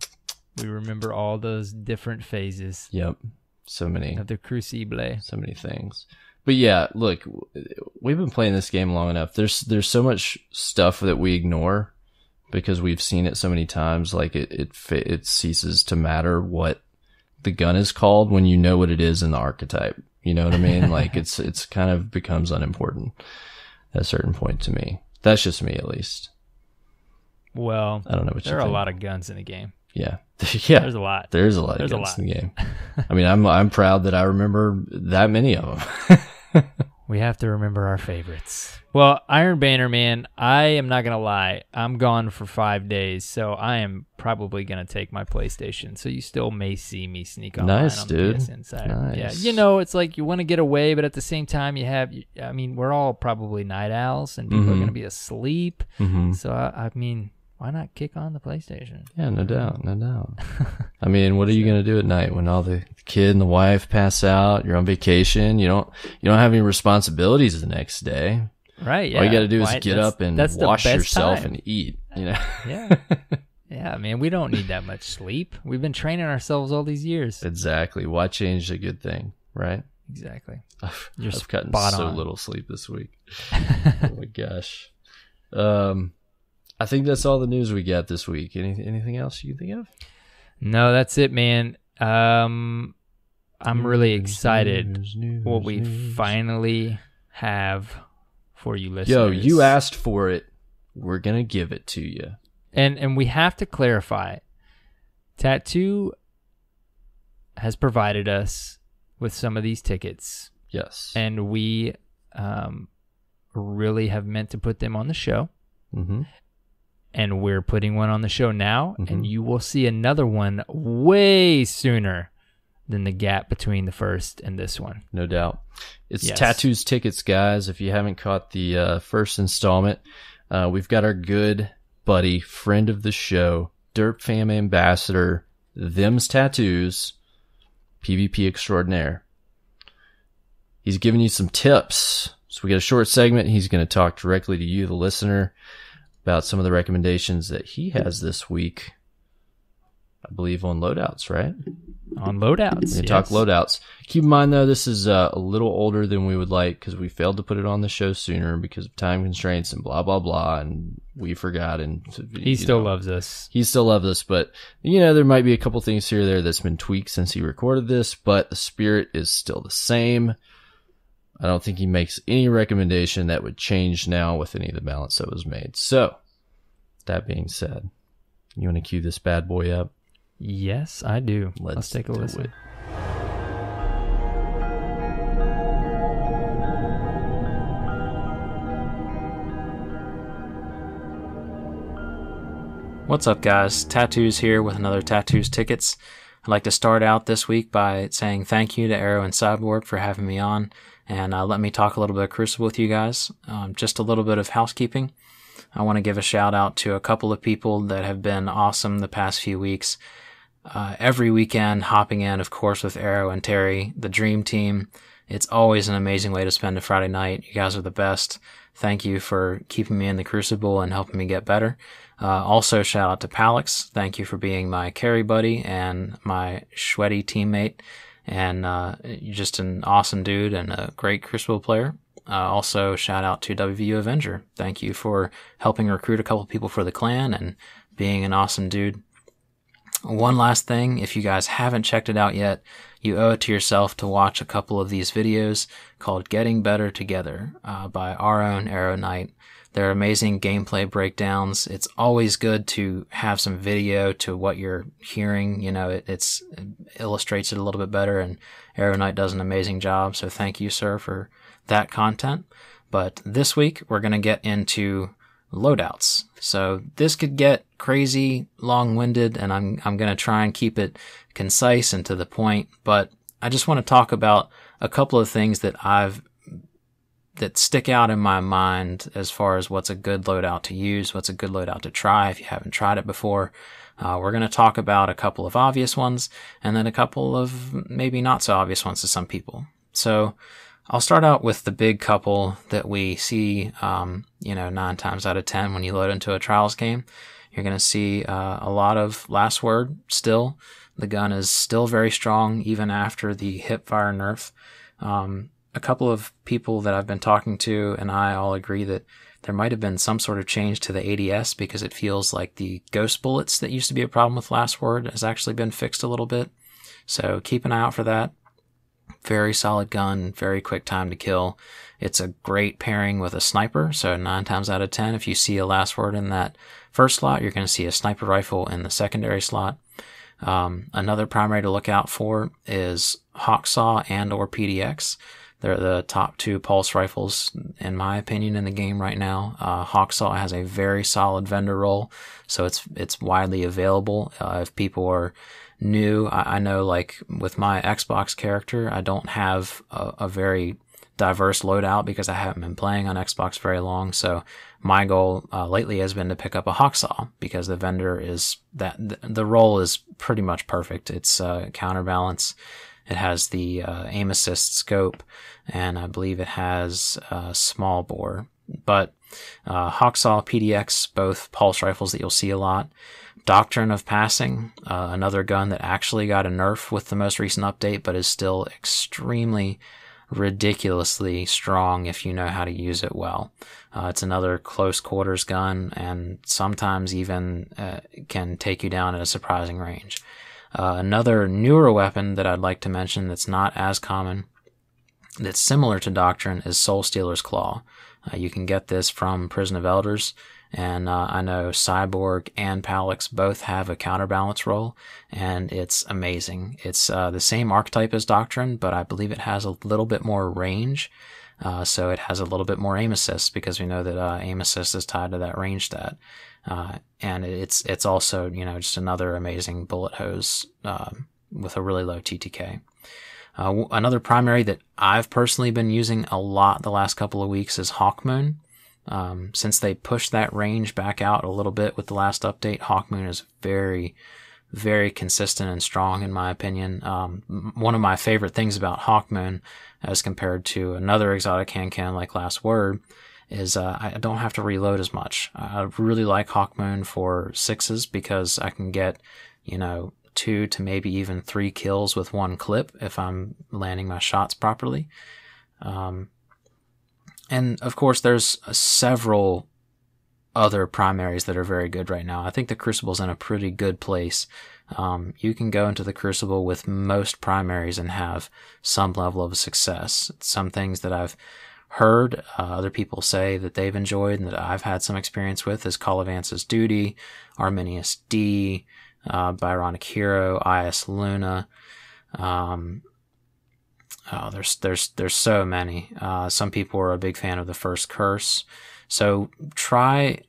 We remember all those different phases. Yep, so many of the Crucible. So many things. But yeah, look, we've been playing this game long enough. There's so much stuff that we ignore because we've seen it so many times. Like it ceases to matter what the gun is called when you know what it is in the archetype. You know what I mean? Like it's kind of becomes unimportant at a certain point to me. That's just me, at least. Well, I don't know what you think. There are a lot of guns in the game. Yeah. Yeah. There's a lot. There's a lot of guns in the game. I mean, I'm proud that I remember that many of them. We have to remember our favorites. Well, Iron Banner, man, I am not going to lie. I'm gone for 5 days, so I am probably going to take my PlayStation. So you still may see me sneak online on the PSN side. Nice. Yeah, you know, it's like you want to get away, but at the same time I mean, we're all probably night owls, and people are going to be asleep. So, I mean, why not kick on the PlayStation? Yeah, no doubt. I mean, what are you going to do at night when all the kid and the wife pass out? You're on vacation. You don't have any responsibilities the next day. Right. Yeah. All you got to do is get up and wash yourself and eat. You know. Yeah. Yeah, man. We don't need that much sleep. We've been training ourselves all these years. Exactly. Why change a good thing, right? Exactly. I've gotten so little sleep this week. Oh my gosh. I think that's all the news we got this week. Anything else you can think of? No, that's it, man. I'm really excited what we finally have for you listeners. Yo, you asked for it. We're going to give it to you. And we have to clarify. Tattoo has provided us with some of these tickets. Yes. And we really have meant to put them on the show. Mm-hmm. And we're putting one on the show now, and you will see another one way sooner than the gap between the first and this one. No doubt. It's Tattoos Tickets, guys. If you haven't caught the first installment, we've got our good buddy, friend of the show, Derp Fam Ambassador, Them's Tattoos, PvP Extraordinaire. He's giving you some tips. So we got a short segment. He's going to talk directly to you, the listener, about some of the recommendations that he has this week. I believe on loadouts, right? On loadouts. We talk loadouts. Keep in mind, though, this is a little older than we would like because we failed to put it on the show sooner because of time constraints and blah, blah, blah. And we forgot. And he still loves us. He still loves us. But, there might be a couple things here or there that's been tweaked since he recorded this, but the spirit is still the same. I don't think he makes any recommendation that would change now with any of the balance that was made. So, that being said, you want to cue this bad boy up? Yes, I do. Let's take a listen. What's up, guys? Tattoos here with another Tattoos Tickets. I'd like to start out this week by saying thank you to Arrow and Cyborg for having me on and let me talk a little bit of Crucible with you guys. Just a little bit of housekeeping. I want to give a shout out to a couple of people that have been awesome the past few weeks. Every weekend, hopping in, of course, with Arrow and Terry, the Dream Team. It's always an amazing way to spend a Friday night. You guys are the best. Thank you for keeping me in the Crucible and helping me get better. Also, shout out to Palix. Thank you for being my carry buddy and my sweaty teammate. And you're just an awesome dude and a great Crucible player. Also, shout out to WVU Avenger. Thank you for helping recruit a couple people for the clan and being an awesome dude. One last thing, if you guys haven't checked it out yet, you owe it to yourself to watch a couple of these videos called Getting Better Together by our own Arrow Knight. They're amazing gameplay breakdowns. It's always good to have some video to what you're hearing. It illustrates it a little bit better, and Arrow Knight does an amazing job. So thank you, sir, for that content. But this week, we're going to get into loadouts. So this could get crazy, long-winded, and I'm going to try and keep it concise and to the point. But I just want to talk about a couple of things that stick out in my mind as far as what's a good loadout to use, what's a good loadout to try if you haven't tried it before. We're going to talk about a couple of obvious ones and then a couple of maybe not so obvious ones to some people. So I'll start out with the big couple that we see, 9 times out of 10 when you load into a Trials game. You're going to see a lot of Last Word still. The gun is still very strong even after the hipfire nerf. A couple of people that I've been talking to and I all agree that there might have been some sort of change to the ADS because it feels like the ghost bullets that used to be a problem with Last Word has actually been fixed a little bit. So keep an eye out for that. Very solid gun, very quick time to kill. It's a great pairing with a sniper. So 9 times out of 10, if you see a Last Word in that first slot, you're going to see a sniper rifle in the secondary slot. Another primary to look out for is Hawksaw and or PDX. They're the top 2 pulse rifles, in my opinion, in the game right now. Hawksaw has a very solid vendor role, so it's widely available. If people are new, I know, like with my Xbox character, I don't have a very diverse loadout because I haven't been playing on Xbox very long. So my goal lately has been to pick up a Hawksaw because the vendor is the role is pretty much perfect. It's counterbalance. It has the aim assist scope, and I believe it has small bore. But Hawksaw, PDX, both pulse rifles that you'll see a lot. Doctrine of Passing, another gun that actually got a nerf with the most recent update, but is still extremely ridiculously strong if you know how to use it well. It's another close quarters gun and sometimes even can take you down at a surprising range. Another newer weapon that I'd like to mention that's not as common, that's similar to Doctrine, is Soul Stealer's Claw. You can get this from Prison of Elders, and I know Cyborg and Palix both have a counterbalance role, and it's amazing. It's the same archetype as Doctrine, but I believe it has a little bit more range, so it has a little bit more aim assist, because we know that aim assist is tied to that range stat. And it's also, just another amazing bullet hose with a really low TTK. Another primary that I've personally been using a lot the last couple of weeks is Hawkmoon. Since they pushed that range back out a little bit with the last update, Hawkmoon is very, very consistent and strong in my opinion. One of my favorite things about Hawkmoon as compared to another exotic hand cannon like Last Word is I don't have to reload as much. I really like Hawkmoon for 6s because I can get, 2 to maybe even 3 kills with 1 clip if I'm landing my shots properly. And of course, there's several other primaries that are very good right now. I think the Crucible's in a pretty good place. You can go into the Crucible with most primaries and have some level of success. Some things that I've heard other people say that they've enjoyed and that I've had some experience with is Call of Ance's Duty, Arminius D, Byronic Hero, IS Luna. There's so many. Some people are a big fan of the First Curse. So try,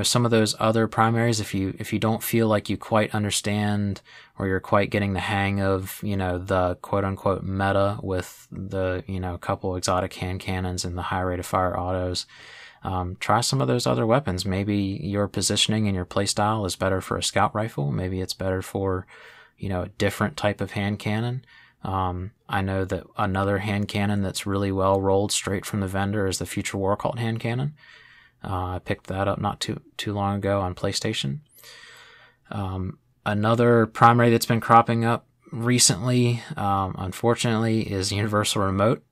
some of those other primaries if you don't feel like you quite understand or you're quite getting the hang of, the quote unquote meta with the, couple exotic hand cannons and the high rate of fire autos. Try some of those other weapons. Maybe your positioning and your playstyle is better for a scout rifle. Maybe it's better for, a different type of hand cannon. I know that another hand cannon that's really well rolled straight from the vendor is the Future War Cult hand cannon. I picked that up not too long ago on PlayStation. Another primary that's been cropping up recently, unfortunately, is Universal Remote.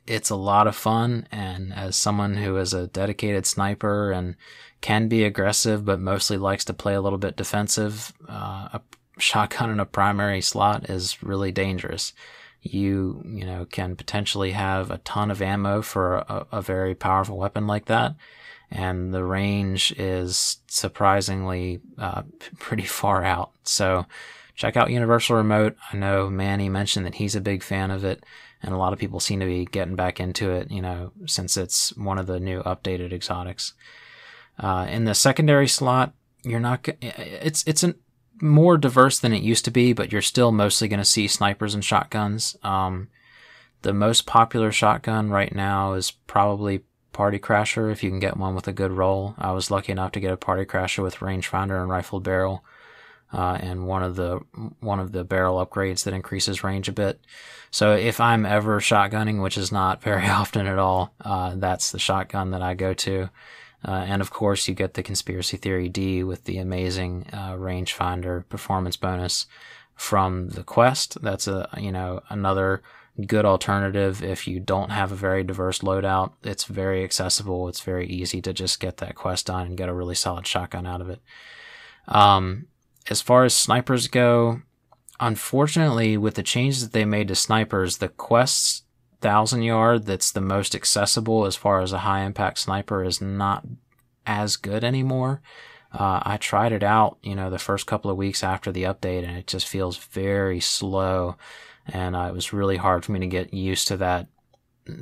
It's a lot of fun, and as someone who is a dedicated sniper and can be aggressive but mostly likes to play a little bit defensive, a shotgun in a primary slot is really dangerous. You can potentially have a ton of ammo for a very powerful weapon like that, and the range is surprisingly pretty far out. So check out Universal Remote. I know Manny mentioned that he's a big fan of it, and a lot of people seem to be getting back into it, since it's one of the new updated exotics. In the secondary slot, it's more diverse than it used to be, but you're still mostly going to see snipers and shotguns. The most popular shotgun right now is probably Party Crasher, if you can get one with a good roll. I was lucky enough to get a Party Crasher with rangefinder and rifled barrel, and one of the barrel upgrades that increases range a bit. So if I'm ever shotgunning, which is not very often at all, that's the shotgun that I go to. And of course, you get the Conspiracy Theory D with the amazing rangefinder performance bonus from the quest. That's another good alternative if you don't have a very diverse loadout. It's very accessible. It's very easy to just get that quest done and get a really solid shotgun out of it. As far as snipers go, unfortunately, with the changes that they made to snipers, the quest's 1,000 yard that's the most accessible as far as a high impact sniper is not as good anymore. I tried it out, the first couple of weeks after the update, and it just feels very slow. And it was really hard for me to get used to that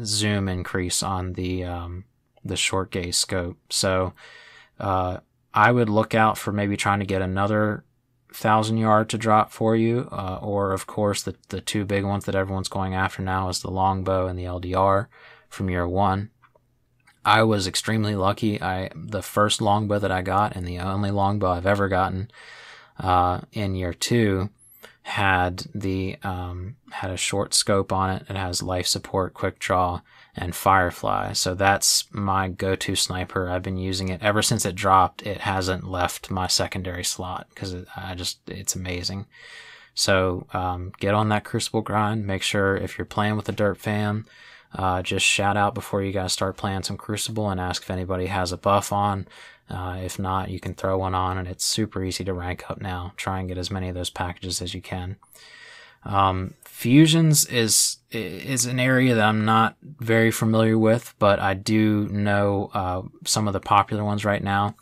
zoom increase on the short gaze scope. So I would look out for maybe trying to get another 1,000 yard to drop for you, or of course the two big ones that everyone's going after now is the longbow and the LDR from year 1. I was extremely lucky. The first longbow that I got, and the only longbow I've ever gotten in year 2, had a short scope on it. It has life support, quick draw, and firefly. So that's my go-to sniper. I've been using it ever since it dropped. It hasn't left my secondary slot because it's amazing. So get on that Crucible grind. Make sure if you're playing with a Derp fam, just shout out before you guys start playing some Crucible and ask if anybody has a buff on. If not, you can throw one on, and it's super easy to rank up now. Try and get as many of those packages as you can. Fusions is an area that I'm not very familiar with, but I do know some of the popular ones right now.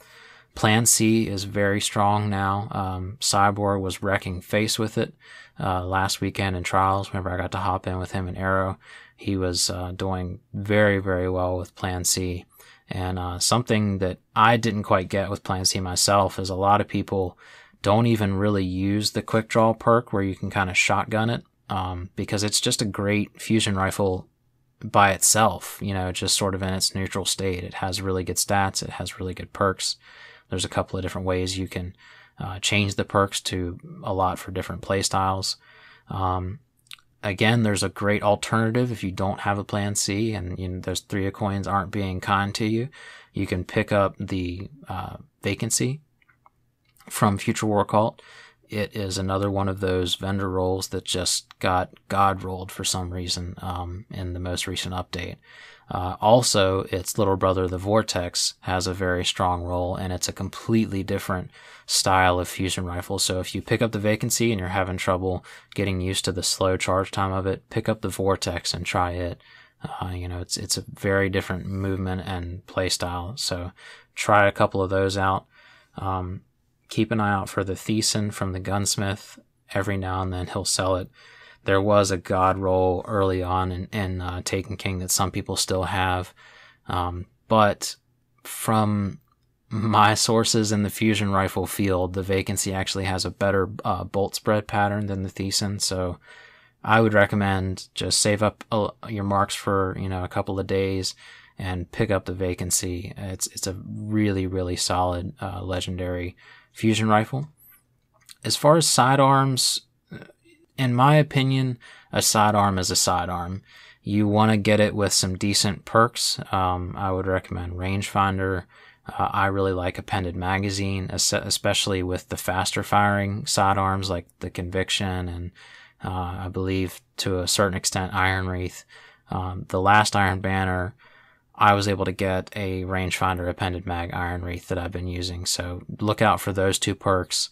Plan C is very strong now. Cyborg was wrecking face with it last weekend in Trials. Whenever I got to hop in with him in Arrow, he was doing very, very well with Plan C. And something that I didn't quite get with Plan C myself is a lot of people don't even really use the quick draw perk where you can kind of shotgun it, because it's just a great fusion rifle by itself, just sort of in its neutral state. It has really good stats. It has really good perks. There's a couple of different ways you can change the perks to a lot for different play styles. Again, there's a great alternative if you don't have a Plan C and those 3 of coins aren't being kind to you. You can pick up the Vacancy from Future War Cult. It is another one of those vendor rolls that just got God rolled for some reason in the most recent update. Also, its little brother, the Vortex, has a very strong roll, and it's a completely different style of fusion rifle. So if you pick up the Vacancy and you're having trouble getting used to the slow charge time of it, pick up the Vortex and try it. It's a very different movement and play style. So try a couple of those out. Keep an eye out for the Thiessen from the Gunsmith. Every now and then he'll sell it. There was a God roll early on in Taken King that some people still have. But from my sources in the fusion rifle field, the Vacancy actually has a better bolt spread pattern than the Thiessen. So I would recommend just save up your marks for a couple of days and pick up the Vacancy. It's a really, really solid legendary fusion rifle. As far as sidearms, in my opinion, a sidearm is a sidearm. You want to get it with some decent perks. I would recommend rangefinder. I really like appended magazine, especially with the faster firing sidearms like the Conviction and I believe to a certain extent Iron Wreath. The last Iron Banner, I was able to get a rangefinder appended mag Iron Wreath that I've been using. So look out for those 2 perks.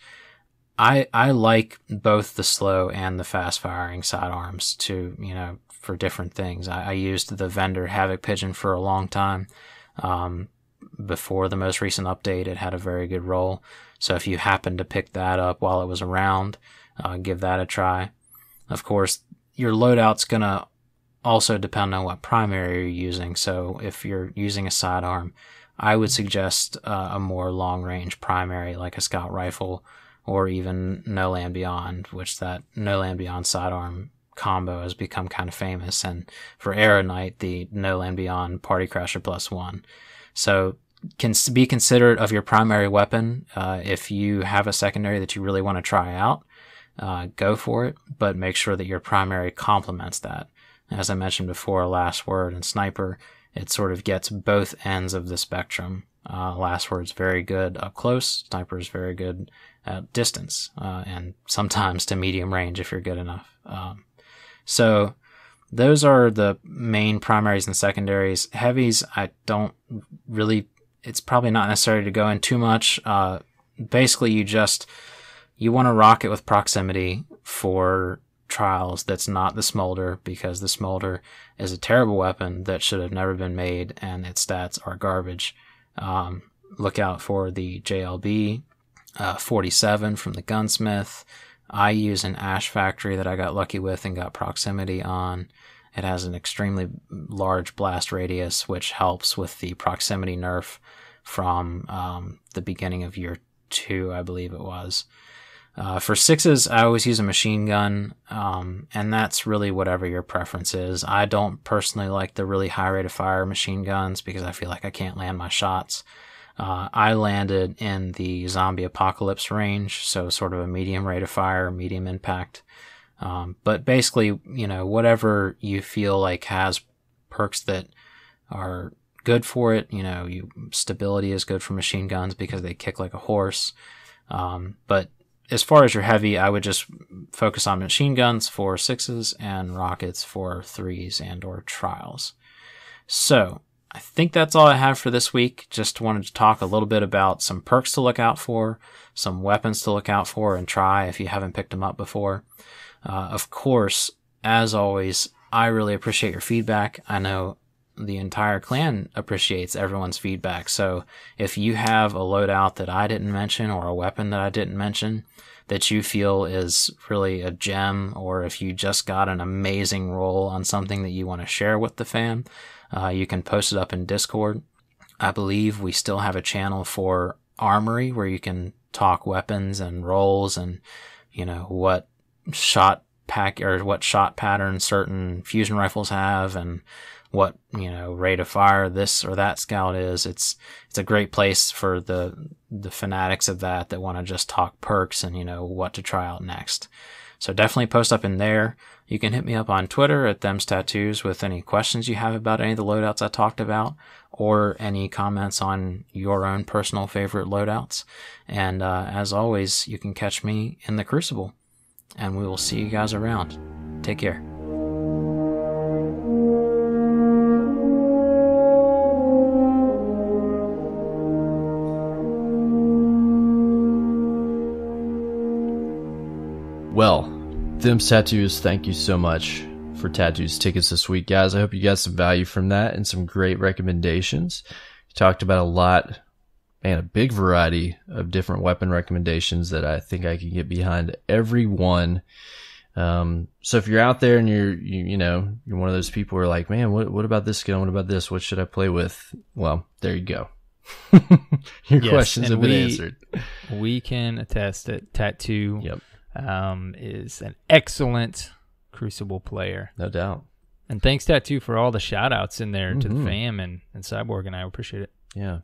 I like both the slow and the fast firing sidearms for different things. I used the vendor Havoc Pigeon for a long time. Before the most recent update, it had a very good roll. So if you happen to pick that up while it was around, give that a try. Of course, your loadout's gonna also depend on what primary you're using. So if you're using a sidearm, I would suggest a more long-range primary like a scout rifle, or even No Land Beyond, which that No Land Beyond sidearm combo has become kind of famous. And for Arrow Knight, the No Land Beyond Party Crasher +1. So can be considerate of your primary weapon. If you have a secondary that you really want to try out, go for it, but make sure that your primary complements that. As I mentioned before, Last Word and Sniper, it sort of gets both ends of the spectrum. Last Word's very good up close, Sniper is very good at distance, and sometimes to medium range if you're good enough. So those are the main primaries and secondaries. Heavies, I don't really, it's probably not necessary to go in too much. Basically, you want to rock it with proximity for trials that's not the Smolder, because the Smolder is a terrible weapon that should have never been made, and its stats are garbage. Look out for the JLB 47 from the Gunsmith. I use an Ash Factory that I got lucky with and got proximity on. It has an extremely large blast radius, which helps with the proximity nerf from the beginning of year 2, I believe it was. For 6s, I always use a machine gun, and that's really whatever your preference is. I don't personally like the really high rate of fire machine guns because I feel like I can't land my shots. I landed in the Zombie Apocalypse range, so sort of a medium rate of fire, medium impact. But basically, whatever you feel like has perks that are good for it. Stability is good for machine guns because they kick like a horse. But as far as your heavy, I would just focus on machine guns for 6s and rockets for 3s and or trials. So I think that's all I have for this week. Just wanted to talk a little bit about some perks to look out for, some weapons to look out for and try if you haven't picked them up before. Of course, as always, I really appreciate your feedback. I know the entire clan appreciates everyone's feedback. So if you have a loadout that I didn't mention or a weapon that I didn't mention that you feel is really a gem, or if you just got an amazing roll on something that you want to share with the fam, you can post it up in Discord. I believe we still have a channel for Armory where you can talk weapons and rolls and, what shot patterns certain fusion rifles have and what, rate of fire this or that scout is. It's a great place for the fanatics of that want to just talk perks and, what to try out next. So definitely post up in there. You can hit me up on Twitter at themstattoos with any questions you have about any of the loadouts I talked about, or any comments on your own personal favorite loadouts. And as always, you can catch me in the Crucible, and we will see you guys around. Take care. Well, Them's Tattoos, thank you so much for Tattoos tickets this week, guys. I hope you got some value from that and some great recommendations. You talked about a big variety of different weapon recommendations that I think I can get behind every one. So if you're out there and you're one of those people who are like, man, what about this gun? What about this? What should I play with? Well, there you go. Your questions have been answered. We can attest that Tattoo is an excellent Crucible player. No doubt. And thanks, Tattoo, for all the shout-outs in there to the fam and Cyborg, and I appreciate it. Yeah.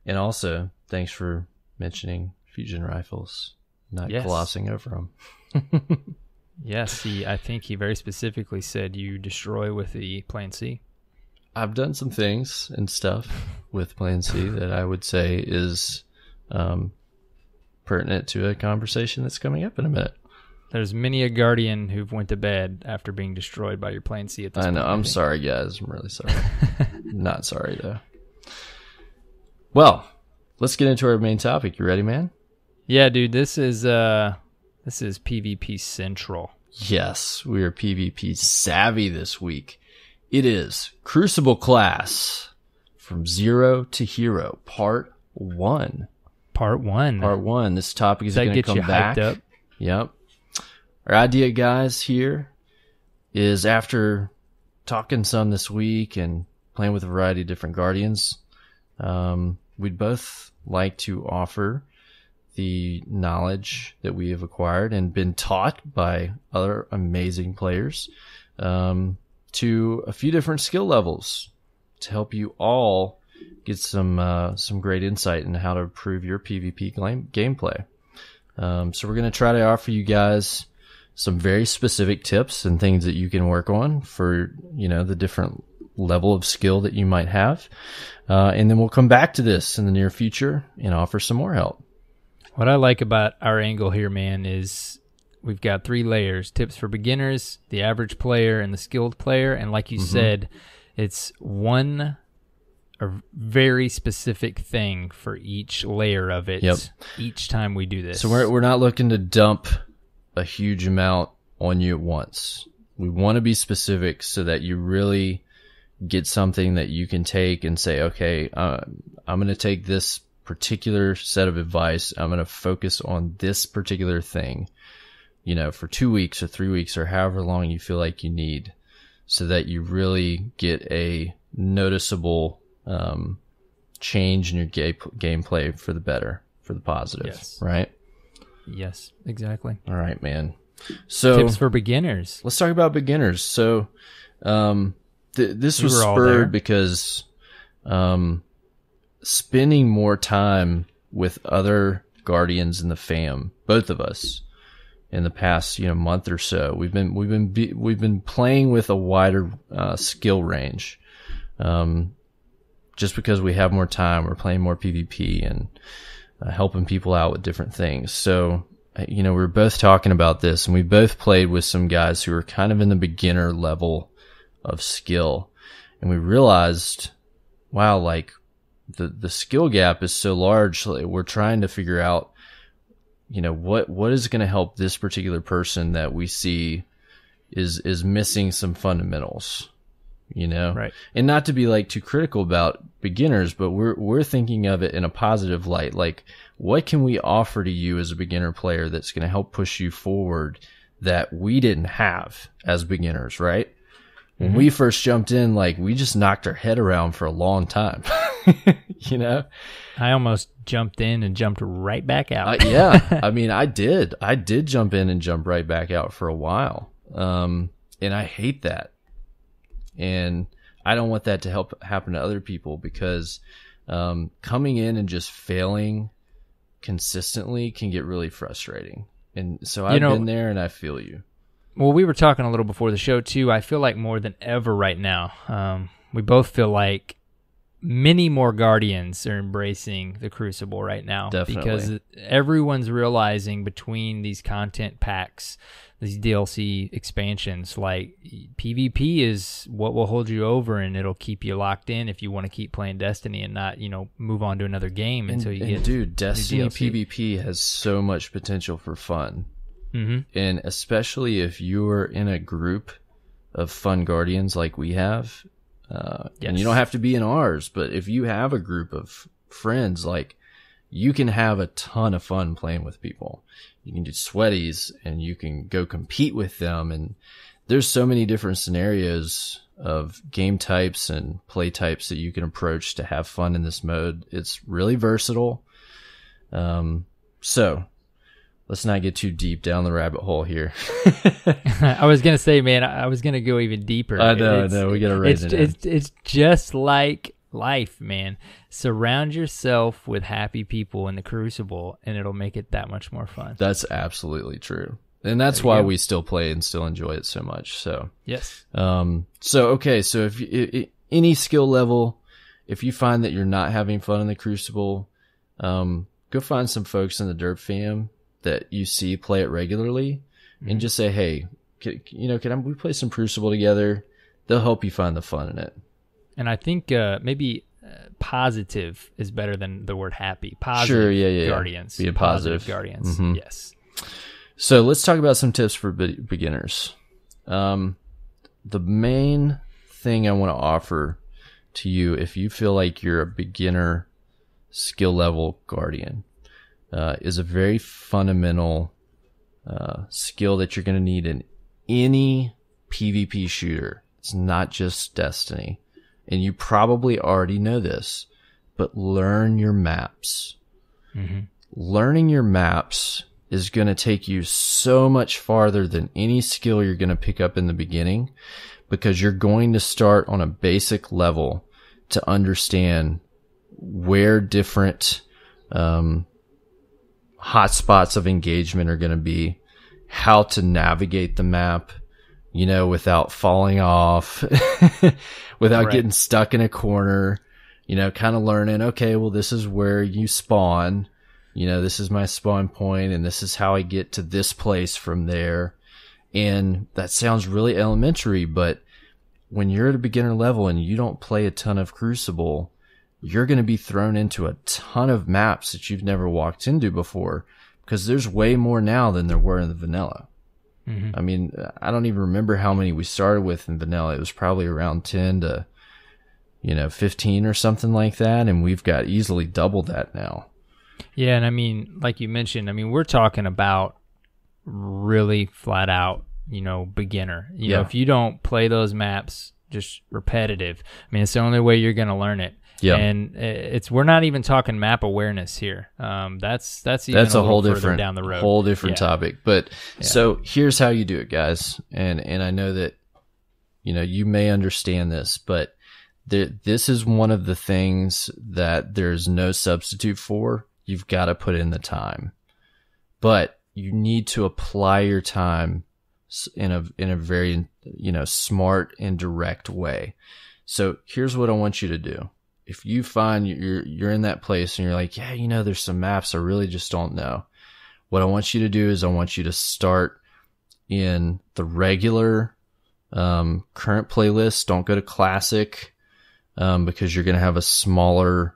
And also, thanks for mentioning fusion rifles, not glossing over them. Yes, I think he very specifically said you destroy with the Plan C. I've done some things and stuff with Plan C that I would say is pertinent to a conversation that's coming up in a minute. There's many a Guardian who've went to bed after being destroyed by your Plan C at this point. I know. I'm sorry, guys. I'm really sorry. Not sorry, though. Well, let's get into our main topic. You ready, man? Yeah, dude. This is PvP Central. Yes, we are PvP savvy this week. It is Crucible class from Zero to Hero, Part 1. Part 1. This topic is going to come back. Hyped up? Yep. Our idea, guys, here is after talking some this week and playing with a variety of different guardians, we'd both like to offer the knowledge that we have acquired and been taught by other amazing players to a few different skill levels to help you all get some great insight into how to improve your PvP gameplay. So we're going to try to offer you guys some very specific tips and things that you can work on for, the different level of skill that you might have. And then we'll come back to this in the near future and offer some more help. What I like about our angle here, man, is we've got 3 layers: tips for beginners, the average player, and the skilled player. And like you said, it's a very specific thing for each layer of it. Yep. Each time we do this. So we're not looking to dump a huge amount on you at once. We want to be specific so that you really get something that you can take and say, okay, I'm going to take this particular set of advice. I'm going to focus on this particular thing, for 2 weeks or 3 weeks or however long you feel like you need, so that you really get a noticeable change in your gameplay for the better, for the positive. Yes. Right? Yes, exactly. All right, man. So tips for beginners. Let's talk about beginners. So this was spurred because spending more time with other guardians in the fam, both of us, in the past month or so, we've been playing with a wider skill range. Just because we have more time, we're playing more PvP and helping people out with different things. So, we were both talking about this, and we both played with some guys who were kind of in the beginner level of skill. And we realized, wow, like the skill gap is so large. We're trying to figure out, what is going to help this particular person that we see is missing some fundamentals. Right. And not to be like too critical about beginners, but we're thinking of it in a positive light. Like, what can we offer to you as a beginner player that's going to help push you forward that we didn't have as beginners, right? When we first jumped in, like, we just knocked our head around for a long time, I almost jumped in and jumped right back out. Yeah. I mean, I did jump in and jump right back out for a while. And I hate that. And I don't want that to happen to other people, because coming in and just failing consistently can get really frustrating. And so I've been there, and I feel you. Well, we were talking a little before the show, too. I feel like more than ever right now, we both feel like many more Guardians are embracing the Crucible right now. Definitely. Because everyone's realizing between these content packs, these DLC expansions, like, PvP is what will hold you over, and it'll keep you locked in if you want to keep playing Destiny and not, move on to another game until you get. Dude, Destiny PvP has so much potential for fun. And especially if you're in a group of fun Guardians like we have, and you don't have to be in ours, but if you have a group of friends, like, you can have a ton of fun playing with people. You can do sweaties, and you can go compete with them. And there's so many different scenarios of game types and play types that you can approach to have fun in this mode. It's really versatile. So let's not get too deep down the rabbit hole here. I was going to say, man, I was going to go even deeper. I know. We got to raise it in. It's just like life, man. Surround yourself with happy people in the Crucible, and it'll make it that much more fun. That's absolutely true. And that's why we still play and still enjoy it so much. So, yes. So if any skill level, if you find that you're not having fun in the Crucible, go find some folks in the Derp fam that you see play it regularly, and just say, hey, can we play some Crucible together? They'll help you find the fun in it. And I think maybe positive is better than the word happy. Positive. Sure, yeah. Guardians. Be a positive. Guardians. Yes. So let's talk about some tips for beginners. The main thing I want to offer to you, if you feel like you're a beginner skill level Guardian, is a very fundamental skill that you're going to need in any PvP shooter. It's not just Destiny. And you probably already know this, but learn your maps. Mm-hmm. Learning your maps is going to take you so much farther than any skill you're going to pick up in the beginning, because you're going to start on a basic level to understand where different hotspots of engagement are going to be, how to navigate the map, you know, without falling off, without getting stuck in a corner, you know, kind of learning, okay, well, this is where you spawn, you know, this is my spawn point, and this is how I get to this place from there. And that sounds really elementary, but when you're at a beginner level and you don't play a ton of Crucible, you're going to be thrown into a ton of maps that you've never walked into before, because there's way more now than there were in the vanilla. Mm-hmm. I mean, I don't even remember how many we started with in vanilla. It was probably around 10 to, 15 or something like that. And we've got easily double that now. Yeah. And I mean, like you mentioned, we're talking about really flat out, beginner. You know, if you don't play those maps just repetitive, it's the only way you're going to learn it. Yeah. And we're not even talking map awareness here. That's even a whole different down the road. Whole different topic. But so here's how you do it, guys. And I know that, you may understand this, but this is one of the things that there's no substitute for. You've got to put in the time, but you need to apply your time in a very, smart and direct way. So here's what I want you to do. If you find you're in that place and you're like, yeah, there's some maps I really just don't know. What I want you to do is I want you to start in the regular current playlist. Don't go to classic because you're going to have a smaller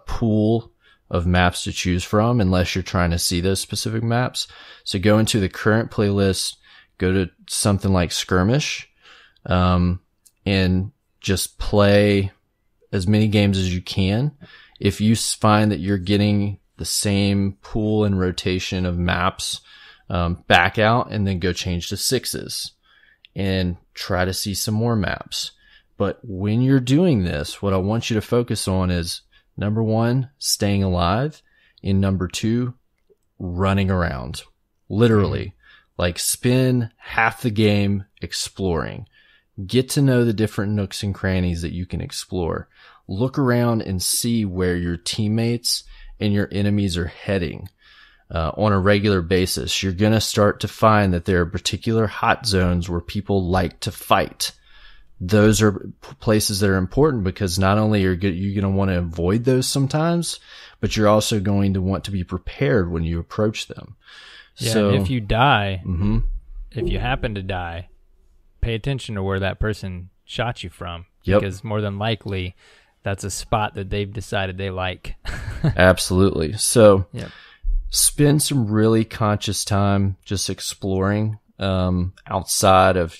pool of maps to choose from unless you're trying to see those specific maps. So go into the current playlist, go to something like Skirmish, and just play as many games as you can. If you find that you're getting the same pool and rotation of maps, back out and then go change to sixes and try to see some more maps. But when you're doing this, what I want you to focus on is, number one, staying alive, and number two, running around. Literally, like spend half the game exploring. Get to know the different nooks and crannies that you can explore. Look around and see where your teammates and your enemies are heading on a regular basis. You're going to start to find that there are particular hot zones where people like to fight. Those are places that are important because not only are you going to want to avoid those sometimes, but you're also going to want to be prepared when you approach them. Yeah, so and if you die, if you happen to die, pay attention to where that person shot you from. Yep. Because more than likely, that's a spot that they've decided they like. Absolutely. So spend some really conscious time just exploring outside of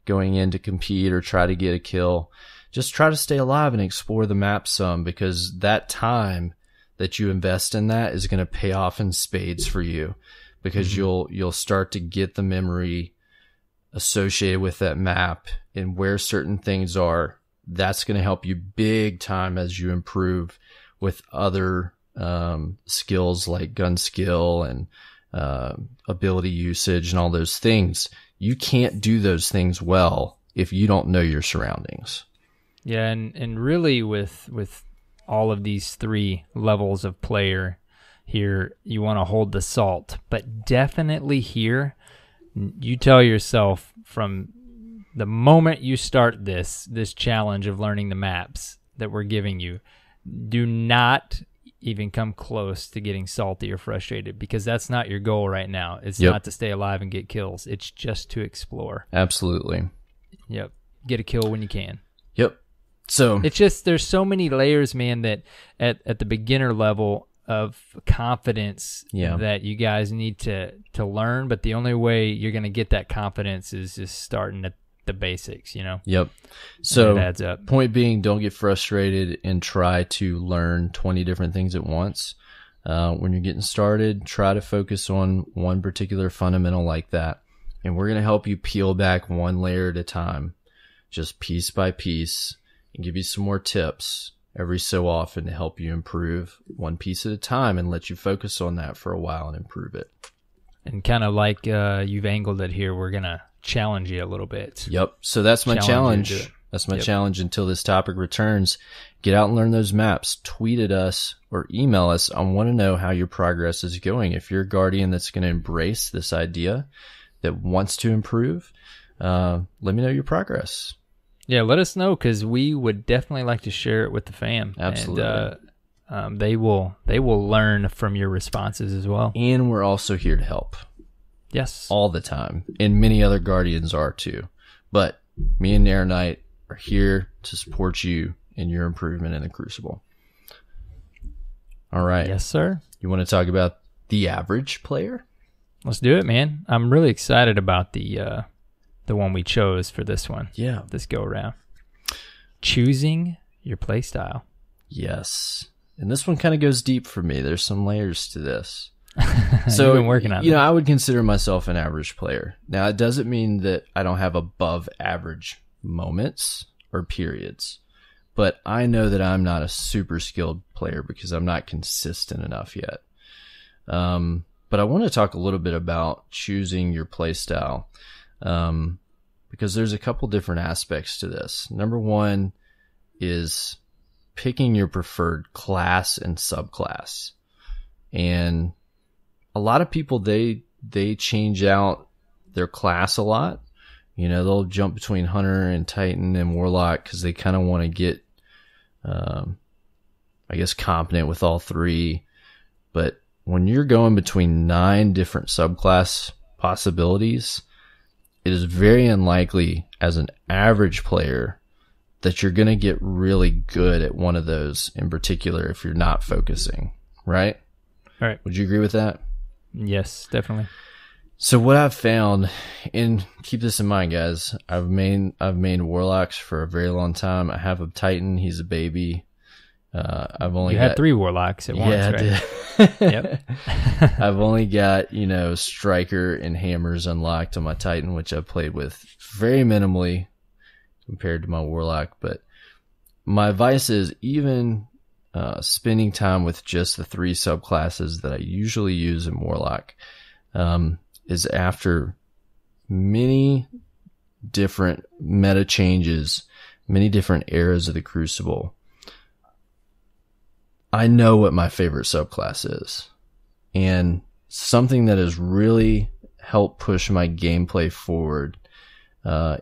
going in to compete or try to get a kill. Just try to stay alive and explore the map some, because that time that you invest in that is going to pay off in spades for you, because you'll start to get the memory associated with that map and where certain things are. That's going to help you big time as you improve with other skills like gun skill and ability usage and all those things. You can't do those things well if you don't know your surroundings. Yeah, and really with all of these three levels of player here, you want to hold the salt. But definitely here, you tell yourself from the moment you start this challenge of learning the maps that we're giving you, do not even come close to getting salty or frustrated, because that's not your goal right now. It's not to stay alive and get kills. It's just to explore. Absolutely. Yep. Get a kill when you can. Yep. So it's just, there's so many layers, man, that at the beginner level of confidence that you guys need to learn, but the only way you're going to get that confidence is just starting at the basics, Yep. So it adds up. Point being, don't get frustrated and try to learn 20 different things at once. When you're getting started, try to focus on one particular fundamental like that. And we're going to help you peel back one layer at a time. just piece by piece, and give you some more tips every so often to help you improve one piece at a time and let you focus on that for a while and improve it. And kind of like you've angled it here, we're going to challenge you a little bit. Yep. So that's my challenge. That's my challenge until this topic returns. Get out and learn those maps. Tweet at us or email us. I want to know how your progress is going. If you're a Guardian that's going to embrace this idea, that wants to improve, let me know your progress. Yeah, let us know, because we would definitely like to share it with the fam. Absolutely. And they will learn from your responses as well. And we're also here to help. Yes. All the time. And many other Guardians are too. But me and Nair Knight are here to support you in your improvement in the Crucible. All right. Yes, sir. You want to talk about the average player? Let's do it, man. I'm really excited about the one we chose for this one. Yeah. This go around. Choosing your play style. Yes. And this one kind of goes deep for me. There's some layers to this. So you've been working on it. I would consider myself an average player. Now, it doesn't mean that I don't have above average moments or periods, but I know that I'm not a super skilled player because I'm not consistent enough yet. But I want to talk a little bit about choosing your play style, because there's a couple different aspects to this. Number one is picking your preferred class and subclass. And a lot of people, they change out their class a lot. They'll jump between Hunter and Titan and Warlock because they kind of want to get, competent with all three. But when you're going between 9 different subclass possibilities, it is very unlikely as an average player that you're going to get really good at one of those in particular if you're not focusing, right? All right. Would you agree with that? Yes, definitely. So what I've found, and keep this in mind, guys, I've mained Warlocks for a very long time. I have a Titan. He's a baby. I've only had 3 Warlocks at once, right? I did. Yep. I've only got, Striker and Hammers unlocked on my Titan, which I've played with very minimally compared to my Warlock. But my advice is even spending time with just the 3 subclasses that I usually use in Warlock is after many different meta changes, many different eras of the Crucible. I know what my favorite subclass is, and something that has really helped push my gameplay forward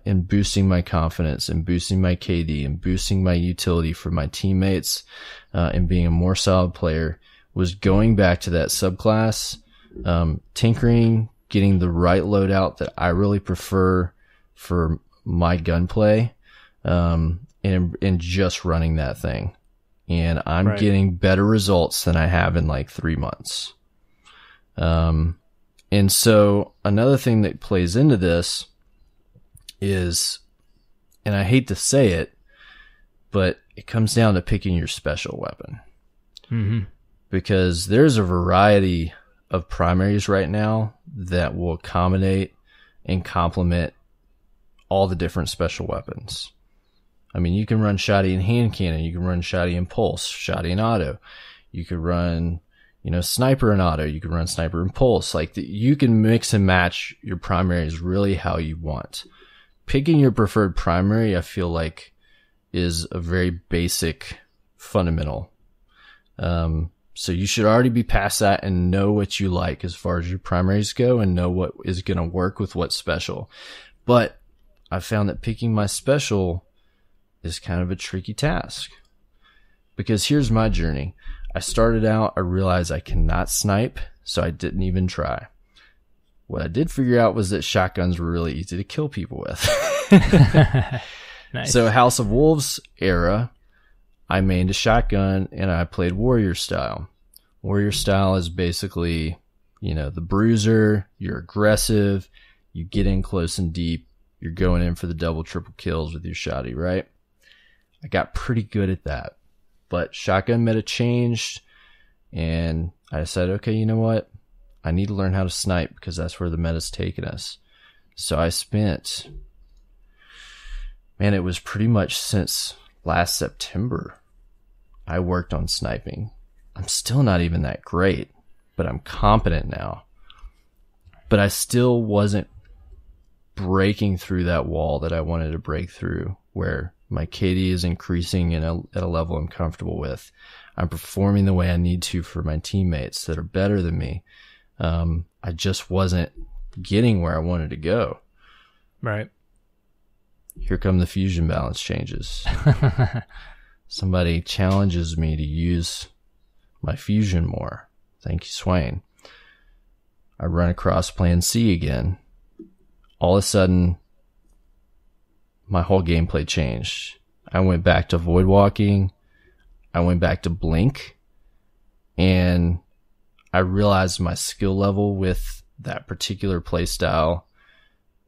in boosting my confidence and boosting my KD and boosting my utility for my teammates and being a more solid player was going back to that subclass, tinkering, getting the right loadout that I really prefer for my gunplay, and just running that thing. And I'm getting better results than I have in like 3 months. And so another thing that plays into this is, and I hate to say it, but it comes down to picking your special weapon. Mm-hmm. Because there's a variety of primaries right now that will accommodate and complement all the different special weapons. I mean, you can run Shoddy and hand cannon. You can run Shoddy and pulse, Shoddy and auto. You could run, sniper and auto. You can run sniper and pulse. You can mix and match your primaries really how you want. Picking your preferred primary, I feel like, is a very basic fundamental. So you should already be past that and know what you like as far as your primaries go and know what is going to work with what special. But I found that picking my special is kind of a tricky task, because here's my journey. I started out, I realized I cannot snipe, so I didn't even try. What I did figure out was that shotguns were really easy to kill people with. Nice. So House of Wolves era, I mained a shotgun and I played warrior style. Warrior style is basically, the bruiser, you're aggressive, you get in close and deep, you're going in for the double, triple kills with your shotty, right? I got pretty good at that, but shotgun meta changed and I decided, okay, you know what? I need to learn how to snipe because that's where the meta's taken us. So I spent Man, it was pretty much since last September I worked on sniping. I'm still not even that great, but I'm competent now. But I still wasn't breaking through that wall that I wanted to break through, where my KD is increasing at a level I'm comfortable with. I'm performing the way I need to for my teammates that are better than me. I just wasn't getting where I wanted to go. Right. Here come the fusion balance changes. Somebody challenges me to use my fusion more. Thank you, Swain. I run across plan C again. All of a sudden, my whole gameplay changed. I went back to void walking. I went back to blink. And I realized my skill level with that particular playstyle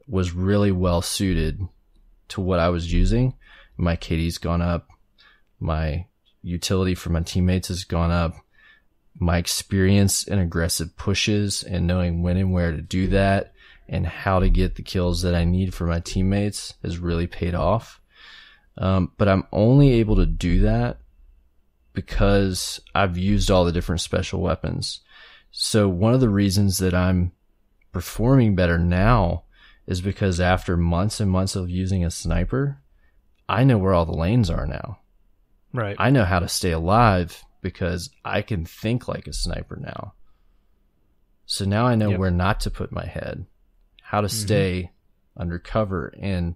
was really well suited to what I was using. My KD's gone up. My utility for my teammates has gone up. My experience in aggressive pushes and knowing when and where to do that and how to get the kills that I need for my teammates has really paid off. But I'm only able to do that because I've used all the different special weapons. So one of the reasons that I'm performing better now is because after months and months of using a sniper, I know where all the lanes are now. Right. I know how to stay alive because I can think like a sniper now. So now I know where not to put my head, how to stay under cover and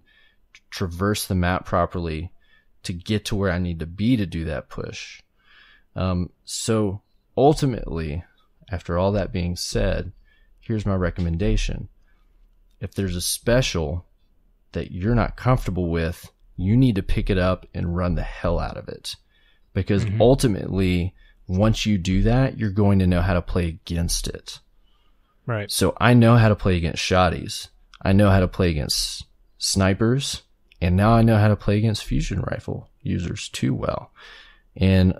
traverse the map properly to get to where I need to be to do that push. So ultimately, after all that being said, here's my recommendation. If there's a special that you're not comfortable with, you need to pick it up and run the hell out of it. Because ultimately, once you do that, you're going to know how to play against it. Right. So I know how to play against shotties. I know how to play against snipers. And now I know how to play against fusion rifle users too well. And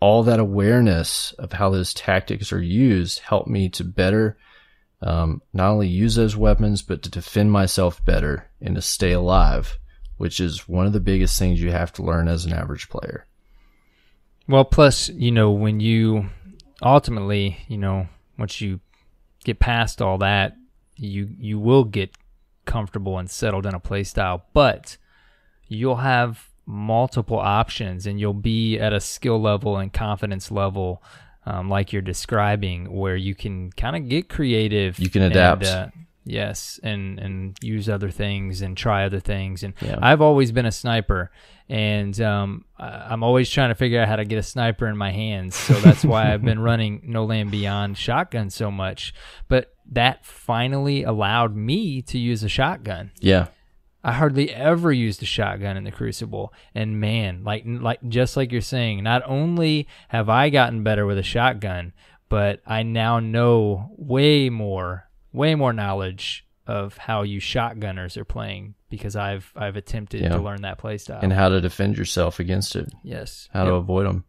all that awareness of how those tactics are used helped me to better not only use those weapons, but to defend myself better and to stay alive, which is one of the biggest things you have to learn as an average player. Well, plus, when you ultimately, once you get past all that, you will get comfortable and settled in a play style, but you'll have multiple options and you'll be at a skill level and confidence level like you're describing, where you can kind of get creative. You can adapt. Yes, and use other things and try other things. And I've always been a sniper, and I'm always trying to figure out how to get a sniper in my hands. So that's why I've been running No Land Beyond shotgun so much. But that finally allowed me to use a shotgun. Yeah. I hardly ever used a shotgun in the Crucible, and man, like just like you're saying, not only have I gotten better with a shotgun, but I now know way more knowledge of how you shotgunners are playing because I've attempted to learn that play style and how to defend yourself against it. Yes, how to avoid them.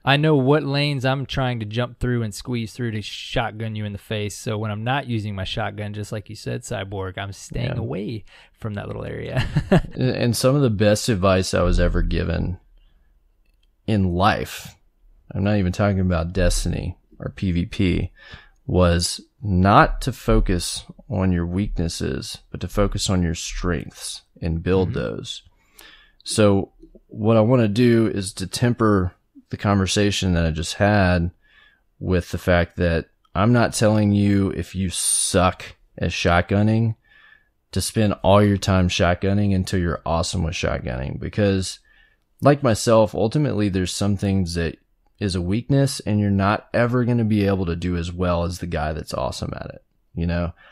I know what lanes I'm trying to jump through and squeeze through to shotgun you in the face. So when I'm not using my shotgun, just like you said, Cyborg, I'm staying away from that little area. And some of the best advice I was ever given in life, I'm not even talking about Destiny or PvP, was not to focus on your weaknesses, but to focus on your strengths and build those. So what I want to do is to temper the conversation that I just had with the fact that I'm not telling you, if you suck at shotgunning, to spend all your time shotgunning until you're awesome with shotgunning. Because like myself, ultimately there's some things that is a weakness and you're not ever going to be able to do as well as the guy that's awesome at it.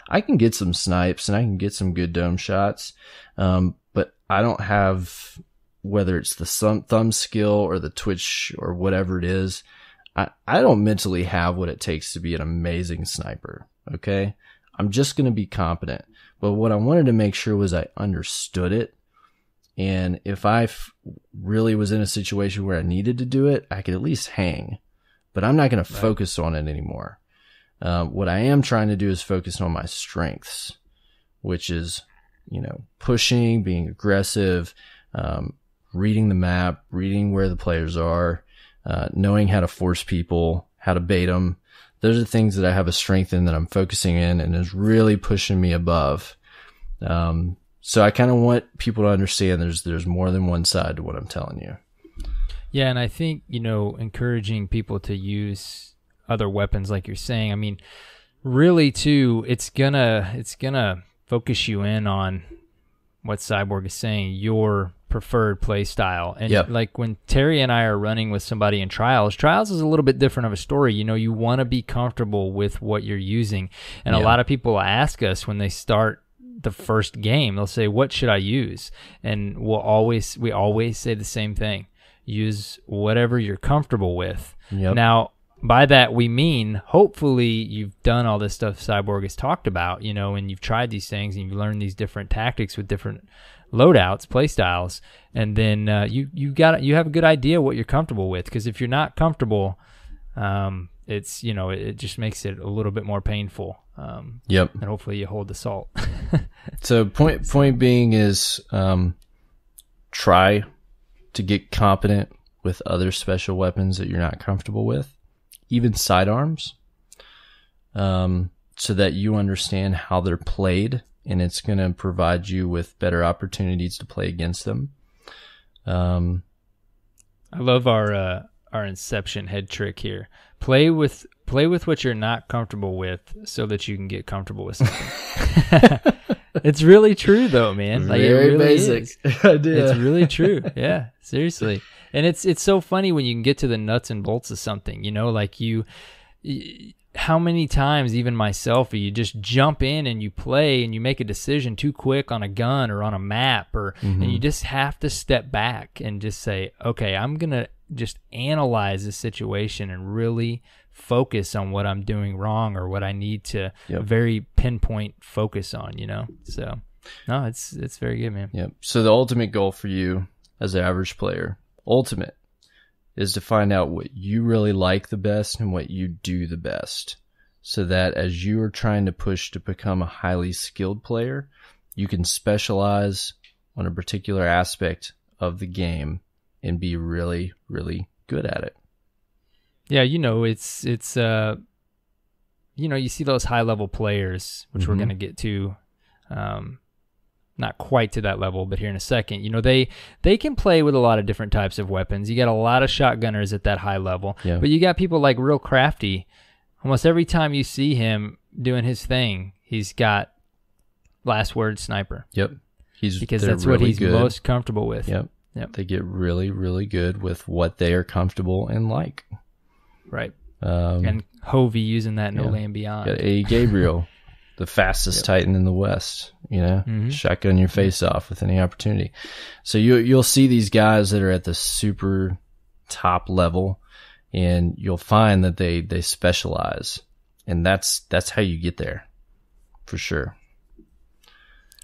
I can get some snipes and I can get some good dome shots. But I don't have, whether it's the thumb skill or the twitch or whatever it is, I don't mentally have what it takes to be an amazing sniper. Okay. I'm just going to be competent. But what I wanted to make sure was I understood it. And if I really was in a situation where I needed to do it, I could at least hang. But I'm not going to focus on it anymore. What I am trying to do is focus on my strengths, which is pushing, being aggressive, reading the map, reading where the players are, knowing how to force people, how to bait them. Those are things that I have a strength in, that I'm focusing in, and is really pushing me above. So I kind of want people to understand there's more than one side to what I'm telling you. Yeah, and I think, encouraging people to use other weapons like you're saying, I mean, really too, it's gonna focus you in on what Cyborg is saying, your preferred play style. And like when Terry and I are running with somebody in trials is a little bit different of a story. You want to be comfortable with what you're using. And a lot of people ask us when they start the first game, they'll say, what should I use? And we always say the same thing. Use whatever you're comfortable with. Now, by that we mean, hopefully you've done all this stuff Cyborg has talked about, and you've tried these things and you've learned these different tactics with different loadouts, play styles, and then you have a good idea what you're comfortable with. Because if you're not comfortable, it's it just makes it a little bit more painful. And hopefully you hold the salt. So point being is, try to get competent with other special weapons that you're not comfortable with, even sidearms, so that you understand how they're played, and it's going to provide you with better opportunities to play against them. I love our Inception head trick here. Play with what you're not comfortable with, so that you can get comfortable with something. It's really true, though, man. Like, very it really basic idea. It's really true. Yeah, seriously. And it's so funny when you can get to the nuts and bolts of something. Like how many times, even myself, you just jump in and you play and you make a decision too quick on a gun or on a map, and you just have to step back and just say, okay, I'm gonna just analyze the situation and really focus on what I'm doing wrong or what I need to very pinpoint focus on, So, no, it's very good, man. Yep. So the ultimate goal for you as an average player, is to find out what you really like the best and what you do the best, so that as you are trying to push to become a highly skilled player, you can specialize on a particular aspect of the game and be really, really good at it. Yeah, it's you see those high level players, which we're going to get to, not quite to that level, but here in a second. They can play with a lot of different types of weapons. You got a lot of shotgunners at that high level, but you got people like Real Crafty. Almost every time you see him doing his thing, he's got last word sniper. Yep, because that's really what he's good. Most comfortable with. Yep. They get really, really good with what they are comfortable and like. Right. And Hovey using that No Land Beyond. Got A. Gabriel, the fastest Titan in the West, shotgun your face off with any opportunity. So you'll see these guys that are at the super top level, and you'll find that they specialize, and that's how you get there, for sure.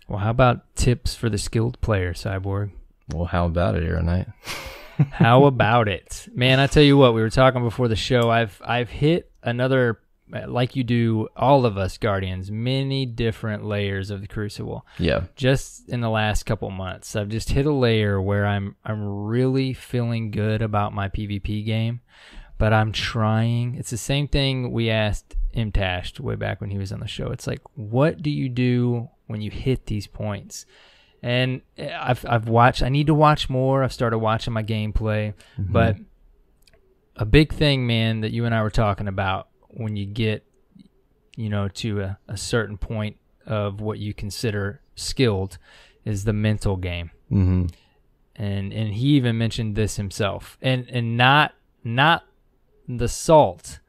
Well, how about tips for the skilled player, Cyborg? Well, how about it, Aeronite? How about it? Man, I tell you what, we were talking before the show. I've hit another, like you do, all of us Guardians, many different layers of the Crucible. Yeah. Just in the last couple months, I've just hit a layer where I'm really feeling good about my PvP game, but I'm trying. It's the same thing we asked Imtashed way back when he was on the show. It's like, what do you do when you hit these points? And I've watched. I need to watch more. I've started watching my gameplay, but a big thing, man, that you and I were talking about when you get, to a certain point of what you consider skilled, is the mental game. And he even mentioned this himself, and not the salt,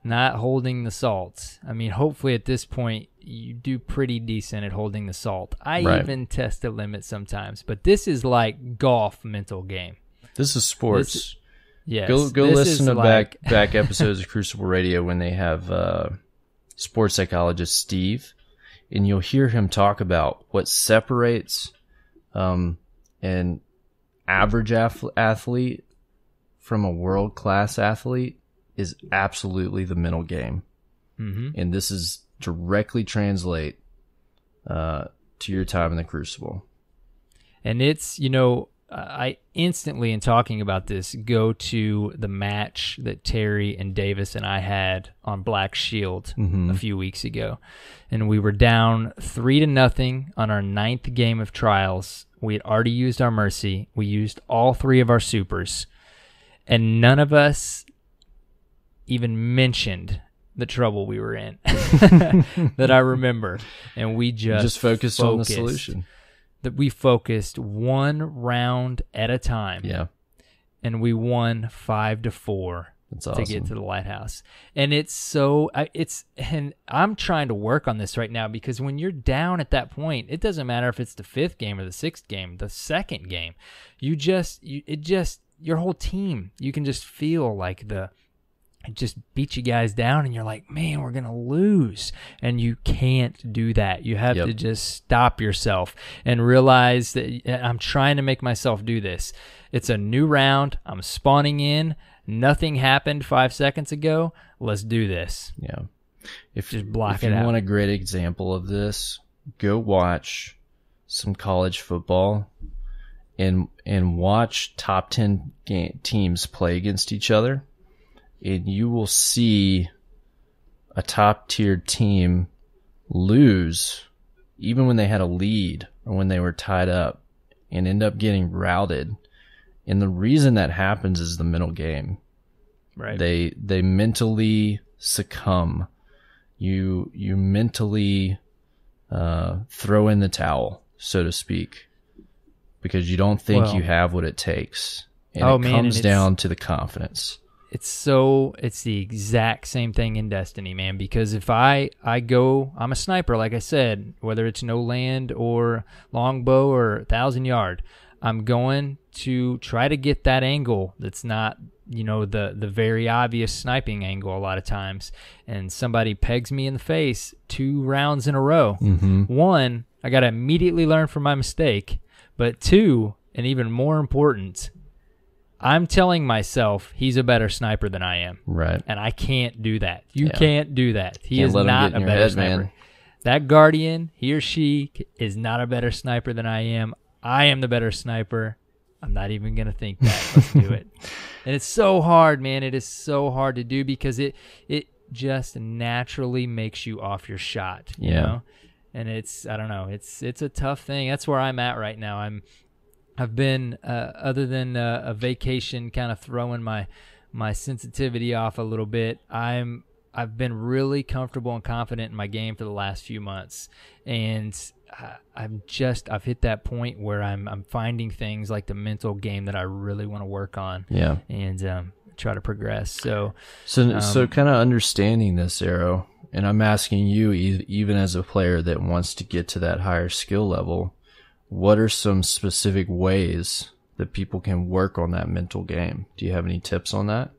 not holding the salt. I mean, hopefully at this point you do pretty decent at holding the salt. I even test the limit sometimes, but this is like golf mental game. This is sports. Yes. Go listen to back episodes of Crucible Radio when they have sports psychologist Steve, and you'll hear him talk about what separates an average athlete from a world-class athlete is absolutely the mental game. And this is directly translate to your time in the Crucible. And it's, I instantly, in talking about this, go to the match that Terry and Davis and I had on Black Shield a few weeks ago. And we were down 3-0 on our 9th game of Trials. We had already used our Mercy. We used all 3 of our supers. And none of us even mentioned the trouble we were in that I remember. And we just focused on the solution. That we focused one round at a time. Yeah. And we won 5-4 That's awesome. to get to the lighthouse. And and I'm trying to work on this right now, because when you're down at that point, it doesn't matter if it's the 5th game or the 6th game, the 2nd game, your whole team, you can just feel like it just beat you guys down, and you're like, man, we're going to lose. And you can't do that. You have to just stop yourself and realize that I'm trying to make myself do this. It's a new round. I'm spawning in. Nothing happened 5 seconds ago. Let's do this. Yeah. Just block it out. If you want a great example of this, go watch some college football and watch top 10 teams play against each other. And you will see a top-tiered team lose even when they had a lead or when they were tied up, and end up getting routed. And the reason that happens is the mental game. Right. They mentally succumb. You mentally throw in the towel, so to speak, because you don't think you have what it takes. And it comes down to the confidence. It's the exact same thing in Destiny, man, because if I'm a sniper, like I said, whether it's no land or longbow or 1,000 yard, I'm going to try to get that angle that's not, the very obvious sniping angle a lot of times. And somebody pegs me in the face 2 rounds in a row. One, I got to immediately learn from my mistake. But 2, and even more important, I'm telling myself he's a better sniper than I am. Right. And I can't do that. You can't do that. He is not a better head, sniper. Man. That Guardian, he or she, is not a better sniper than I am. I am the better sniper. I'm not even going to think that. Let's do it. And it's so hard, man. It is so hard to do, because it just naturally makes you off your shot, you know? And I don't know. It's a tough thing. That's where I'm at right now. I've been, other than a vacation, kind of throwing my sensitivity off a little bit. I've been really comfortable and confident in my game for the last few months, and I've hit that point where I'm finding things like the mental game that I really want to work on. Yeah. And try to progress. So kind of understanding this, Arrow, and I'm asking you, even as a player that wants to get to that higher skill level, what are some specific ways that people can work on that mental game? Do you have any tips on that?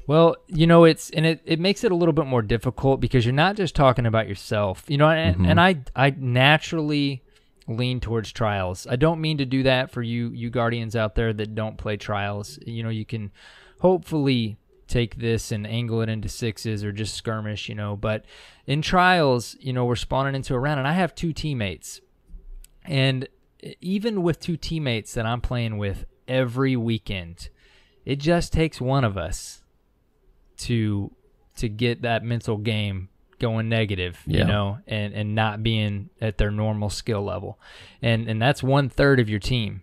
Well, it makes it a little bit more difficult, because you're not just talking about yourself, and I naturally lean towards Trials. I don't mean to do that for you Guardians out there that don't play Trials. You can hopefully take this and angle it into 6s or just skirmish, but in Trials, we're spawning into a round, and I have 2 teammates. And even with 2 teammates that I'm playing with every weekend, it just takes one of us to get that mental game going negative, and not being at their normal skill level. And that's 1/3 of your team,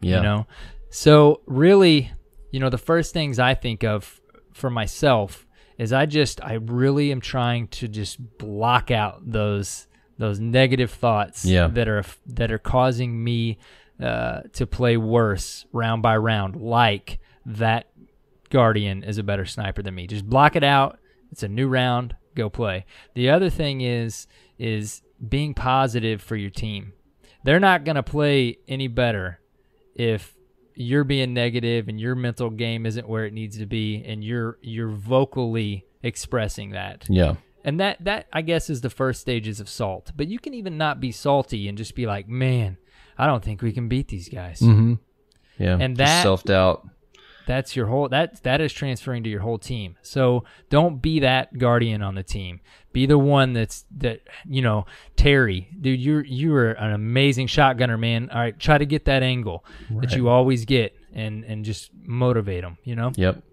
So really, the first things I think of for myself is I really am trying to just block out those negative thoughts that are causing me to play worse round by round, like that Guardian is a better sniper than me. Just block it out. It's a new round. Go play. The other thing is being positive for your team. They're not going to play any better if you're being negative and your mental game isn't where it needs to be, and you're vocally expressing that. Yeah. And that I guess is the first stages of salt. But you can even not be salty and just be like, man, I don't think we can beat these guys. Mm-hmm. Yeah. And just that self-doubt. that's your whole, that is transferring to your whole team. So don't be that guardian on the team. Be the one Terry, dude, you are an amazing shotgunner, man. All right, try to get that angle that you always get, and just motivate them. Yep.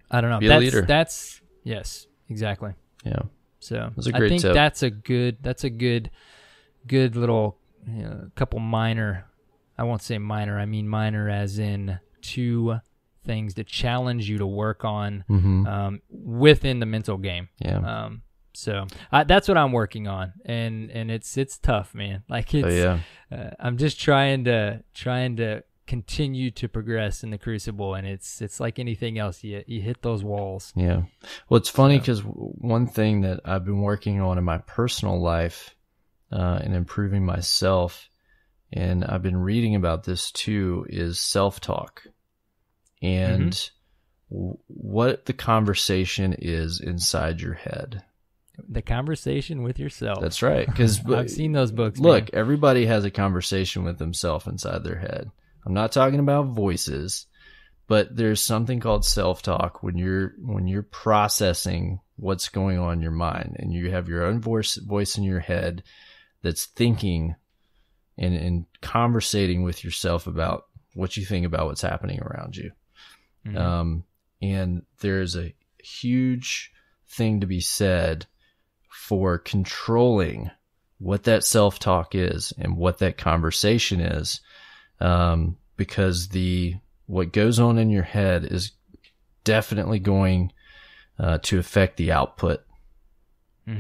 I don't know. Be a leader. That's yes, exactly. Yeah. So that's a great I think tip. that's a good little couple minor. I won't say minor. I mean minor as in 2 things to challenge you to work on within the mental game. Yeah. So that's what I'm working on, and it's tough, man. Like I'm just trying to continue to progress in the Crucible, and it's like anything else. You hit those walls. Yeah. Well, it's funny because one thing that I've been working on in my personal life and improving myself, and I've been reading about this too, is self-talk and what the conversation is inside your head. The conversation with yourself. That's right. Because I've seen those books. Look, man. Everybody has a conversation with themselves inside their head. I'm not talking about voices, but there's something called self-talk when you're processing what's going on in your mind, and you have your own voice in your head that's thinking and conversating with yourself about what you think about what's happening around you. And there's a huge thing to be said for controlling what that self-talk is and what that conversation is. Because what goes on in your head is definitely going to affect the output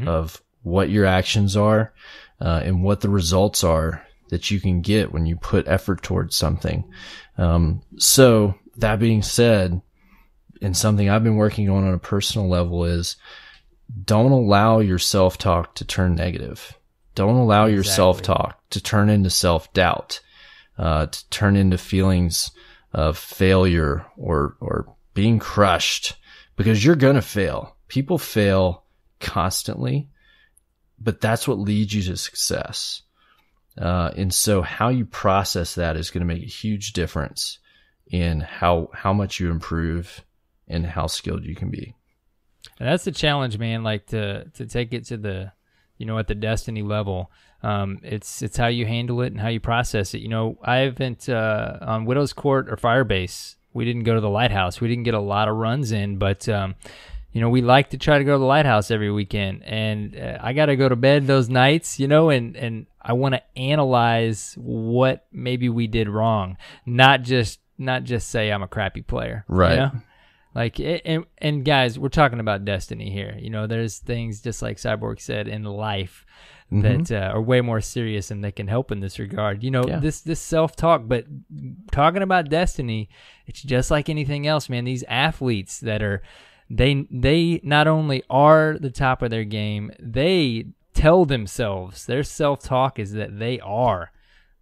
of what your actions are and what the results are that you can get when you put effort towards something. So that being said, and something I've been working on a personal level is don't allow your self-talk to turn negative. Don't allow your self-talk to turn into self-doubt. To turn into feelings of failure or being crushed, because you're going to fail. People fail constantly, but that's what leads you to success. And so how you process that is going to make a huge difference in how much you improve and how skilled you can be. And that's the challenge, man. Like to take it to the, at the Destiny level. It's how you handle it and how you process it. I haven't on Widow's Court or Firebase, we didn't go to the Lighthouse. We didn't get a lot of runs in, but we like to try to go to the Lighthouse every weekend. And I got to go to bed those nights, and I want to analyze what maybe we did wrong, not just say I'm a crappy player, right? Like, and guys, we're talking about Destiny here. There's things, just like Cyborg said, in life that are way more serious and that can help in this regard. This self-talk, but talking about Destiny, it's just like anything else, man. These athletes that are, they not only are the top of their game, they tell themselves, their self-talk is that they are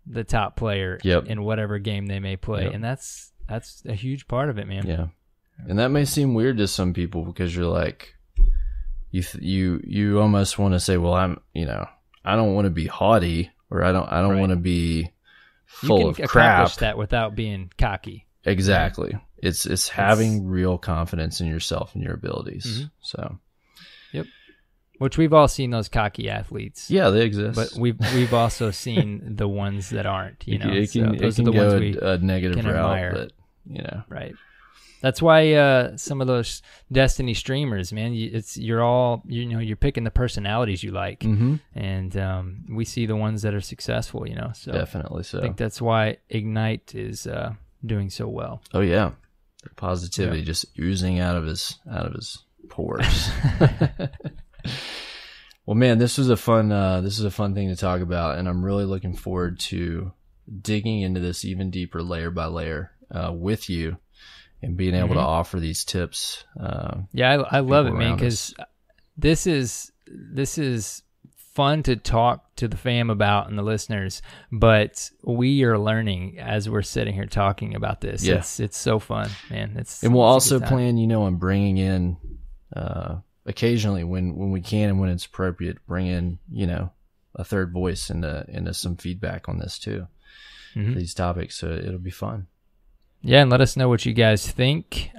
the top player in whatever game they may play. And that's a huge part of it, man. Yeah. And that may seem weird to some people because you're like, you almost want to say, well, I don't want to be haughty, or I don't want to be full of crap. You can accomplish that without being cocky. Exactly. It's having real confidence in yourself and your abilities. So, yep. Which we've all seen those cocky athletes. Yeah, they exist. But we've also seen the ones that aren't. It can go a negative route, admire. But right. That's why some of those Destiny streamers, man, you're picking the personalities you like, and we see the ones that are successful, So definitely so. I think that's why Ignite is doing so well. Oh yeah, the positivity just oozing out of his pores. Well, man, this was a fun thing to talk about, and I'm really looking forward to digging into this even deeper, layer by layer, with you. And being able to offer these tips. I love it, man, because this is fun to talk to the fam about and the listeners, but we are learning as we're sitting here talking about this. Yeah. It's so fun, man. And we'll also plan, on bringing in occasionally when we can and when it's appropriate, bring in, a third voice into some feedback on this too, for these topics. So it'll be fun. Yeah, and let us know what you guys think.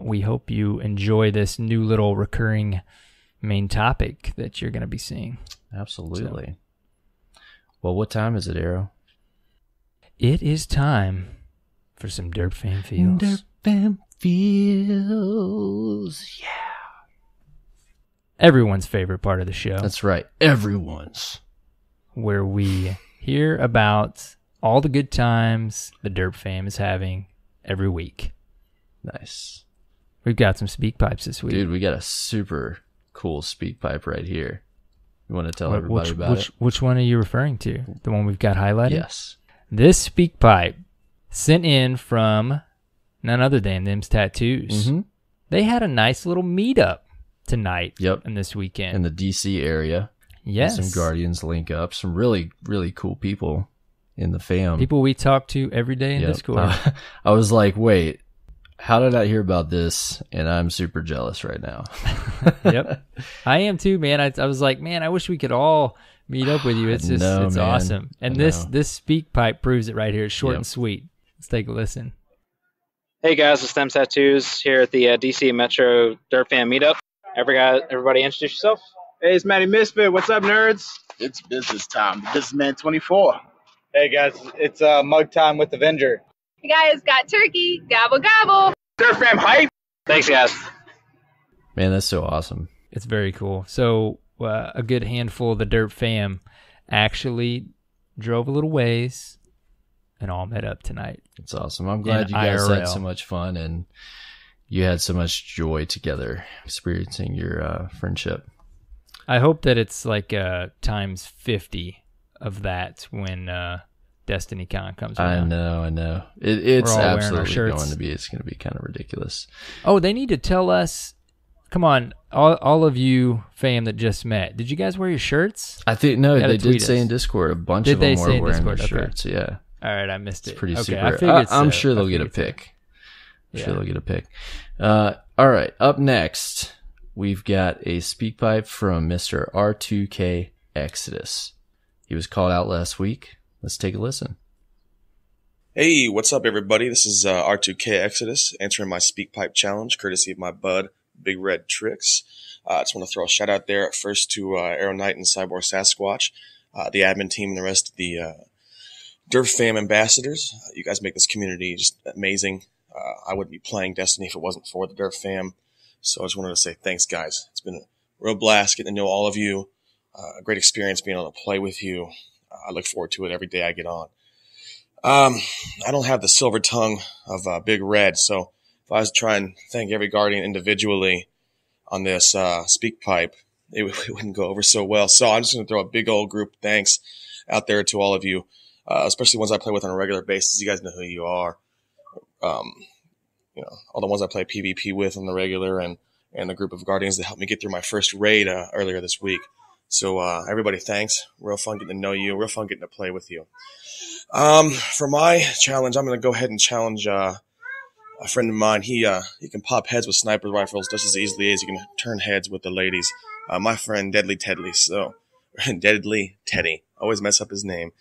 We hope you enjoy this new little recurring main topic that you're going to be seeing. Absolutely. Well, what time is it, Arrow? It is time for some Derp Fan Feels. Derp Fan Feels. Yeah. Everyone's favorite part of the show. That's right. Everyone's. Where we hear about all the good times the Derp Fam is having every week. Nice. We've got some speak pipes this week. Dude, we got a super cool speak pipe right here. You want to tell everybody about it? Which one are you referring to? The one we've got highlighted? Yes. This speak pipe sent in from none other than Them's Tattoos. Mm-hmm. They had a nice little meetup tonight. Yep. And this weekend. In the DC area. Yes. Some Guardians link up. Some really, really cool people in the fam. People we talk to every day in Discord. I was like, wait, how did I hear about this? And I'm super jealous right now. Yep. I am too, man. I was like, man, I wish we could all meet up with you. It's just, it's awesome. And this speak pipe proves it right here. It's short and sweet. Let's take a listen. Hey guys, it's Stems Tattoos here at the DC Metro Derp Fan Meetup. Everybody introduce yourself. Hey, it's Matty Misfit. What's up, nerds? It's business time. Businessman 24. Hey guys, it's Mug Time with Avenger. You guys got turkey. Gobble, gobble. Derp Fam hype. Thanks, guys. Man, that's so awesome. It's very cool. So a good handful of the Derp Fam actually drove a little ways and all met up tonight. It's awesome. I'm glad you guys had so much fun and you had so much joy together experiencing your friendship. I hope that it's like times 50 of that when Destiny Con comes around. I know. It's absolutely going to be. It's going to be kind of ridiculous. Oh, they need to tell us. Come on, all of you fam that just met. Did you guys wear your shirts? I think no. They did say in Discord a bunch of them were wearing their shirts. Okay. Yeah. All right, I missed it. It's pretty super. I'm sure they'll get a pick. Sure they'll get a pick. All right. Up next, we've got a speak pipe from Mr. R2K Exodus. He was called out last week. Let's take a listen. Hey, what's up, everybody? This is R2K Exodus answering my speak pipe challenge, courtesy of my bud, Big Red Tricks. I just want to throw a shout out there first to Arrow Knight and Cyborg Sasquatch, the admin team, and the rest of the Derp Fam ambassadors. You guys make this community just amazing. I wouldn't be playing Destiny if it wasn't for the Derp Fam. So I just wanted to say thanks, guys. It's been a real blast getting to know all of you. A great experience being able to play with you. I look forward to it every day I get on. I don't have the silver tongue of Big Red, so if I was to try and thank every Guardian individually on this speak pipe, it wouldn't go over so well. So I'm just going to throw a big old group thanks out there to all of you, especially ones I play with on a regular basis. You guys know who you are. All the ones I play PvP with on the regular and the group of Guardians that helped me get through my first raid earlier this week. So everybody, thanks. Real fun getting to know you. Real fun getting to play with you. For my challenge, I'm going to go ahead and challenge a friend of mine. He can pop heads with sniper rifles just as easily as he can turn heads with the ladies. My friend Deadly Teddy. So Deadly Teddy. Always mess up his name.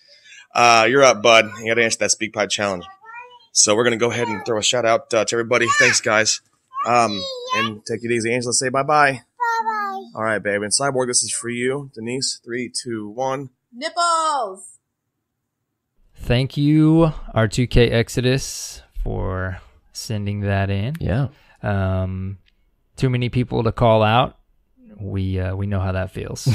You're up, bud. You got to answer that speak pipe challenge. So we're going to go ahead and throw a shout out to everybody. Thanks, guys. And take it easy. Angela, say bye-bye. Bye-bye. All right, babe. And Cyborg, this is for you. Denise, 3, 2, 1. Nipples. Thank you, R2K Exodus, for sending that in. Yeah. Too many people to call out. We know how that feels.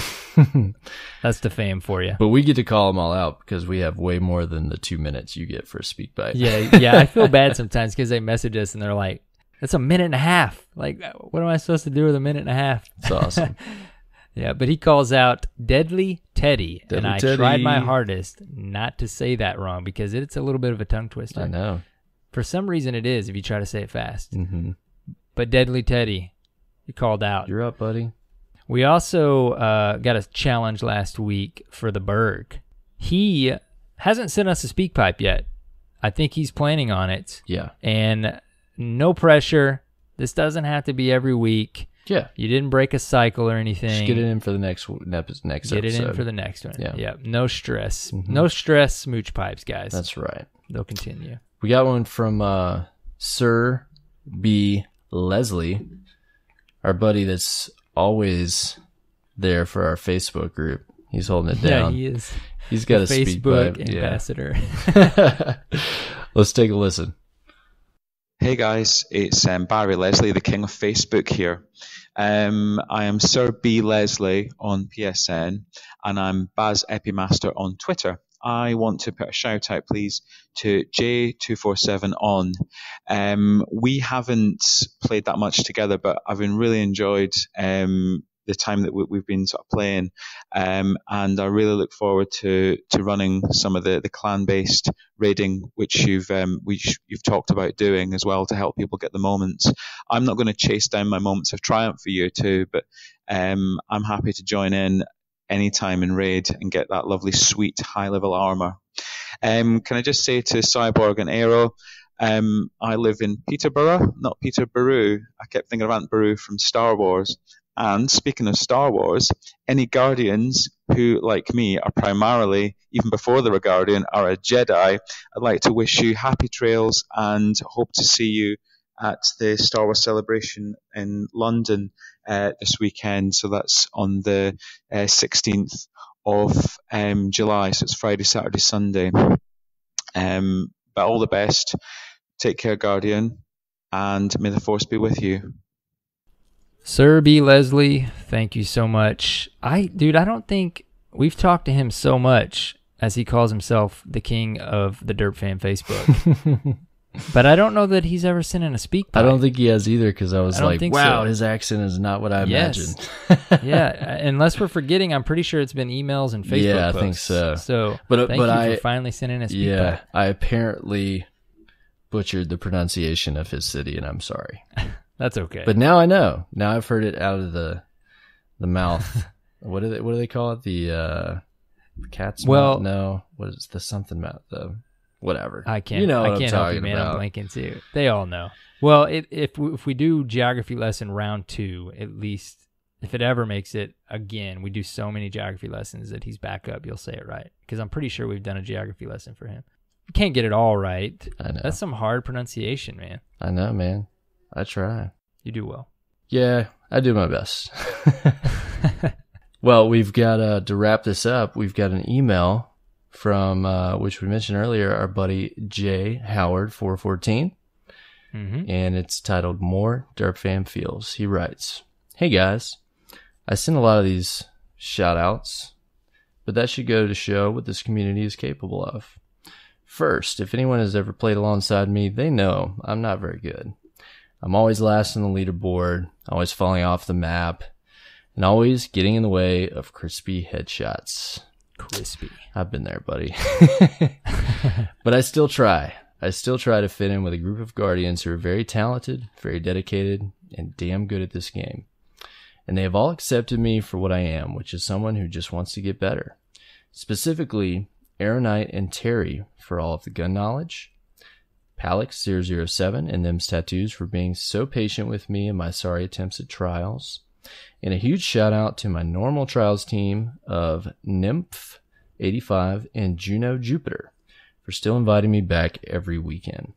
That's the fam for you. But we get to call them all out because we have way more than the 2 minutes you get for a speak pipe. Yeah. I feel bad sometimes because they message us and they're like, "It's a minute and a half. Like, what am I supposed to do with a minute and a half?" It's awesome. Yeah, but he calls out Deadly Teddy, and I Teddy. tried my hardest not to say that wrong because it's a little bit of a tongue twister. I know. For some reason it is if you try to say it fast. Mm-hmm. But Deadly Teddy, you called out. You're up, buddy. We also got a challenge last week for the Berg. He hasn't sent us a speak pipe yet. I think he's planning on it. Yeah. And no pressure. This doesn't have to be every week. Yeah. You didn't break a cycle or anything. Just get it in for the next episode. Get it in for the next one. Yeah. No stress. Mm-hmm. No stress, smooch pipes, guys. That's right. They'll continue. We got one from Sir B. Leslie, our buddy that's always there for our Facebook group. He's holding it down. Yeah, he is. He's got a Facebook speak pipe. ambassador. Yeah. Let's take a listen. Hey guys, it's Barry Leslie, the king of Facebook here. I am Sir B. Leslie on PSN, and I'm Baz Epimaster on Twitter. I want to put a shout out, please, to J247 on. We haven't played that much together, but I've been really enjoyed the time that we've been sort of playing, and I really look forward to running some of the clan-based raiding, which you've talked about doing as well to help people get the moments. I'm not going to chase down my moments of triumph for you two, but I'm happy to join in anytime in raid and get that lovely, sweet, high-level armor. Can I just say to Cyborg and Aero, I live in Peterborough, not Peterborough. I kept thinking of Aunt Beru from Star Wars. And speaking of Star Wars, any Guardians who, like me, are primarily, even before they're a Guardian, are a Jedi, I'd like to wish you happy trails and hope to see you at the Star Wars celebration in London this weekend. So that's on the 16th of July. So it's Friday, Saturday, Sunday. But all the best. Take care, Guardian, and may the Force be with you. Sir B. Leslie, thank you so much. I don't think we've talked to him so much as he calls himself the king of the Derp Fan Facebook. But I don't know that he's ever sent in a speak pipe. I don't think he has either, because I was like, wow, so. His accent is not what I imagined. Yeah, unless we're forgetting, I'm pretty sure it's been emails and Facebook posts. Yeah, I think so. So thank you for finally sending a speak pipe. I apparently butchered the pronunciation of his city, and I'm sorry. That's okay. But now I know. Now I've heard it out of the mouth. What do they call it? The cat's mouth? No. What is the something mouth? The whatever. I can't. You know what I can't I'm help you, man. about. I'm blanking too. They all know. Well, if we do geography lesson round 2, at least if it ever makes it again, we do so many geography lessons that he's back up. You'll say it right, because I'm pretty sure we've done a geography lesson for him. You can't get it all right. I know. That's some hard pronunciation, man. I know, man. I try. You do well. Yeah, I do my best. Well, we've got to wrap this up. We've got an email from which we mentioned earlier, our buddy J Howard 414, and it's titled "More Derp Fam Feels." He writes, "Hey guys, I send a lot of these shout outs, but that should go to show what this community is capable of. First, if anyone has ever played alongside me, they know I'm not very good. I'm always last on the leaderboard, always falling off the map, and always getting in the way of crispy headshots." Crispy. I've been there, buddy. But I still try. I still try to fit in with a group of Guardians who are very talented, very dedicated, and damn good at this game. And they have all accepted me for what I am, which is someone who just wants to get better. Specifically, Aeronite and Terry for all of the gun knowledge, Palix007 and Them's Tattoos for being so patient with me in my sorry attempts at trials, and a huge shout out to my normal trials team of Nymph85 and Juno Jupiter for still inviting me back every weekend.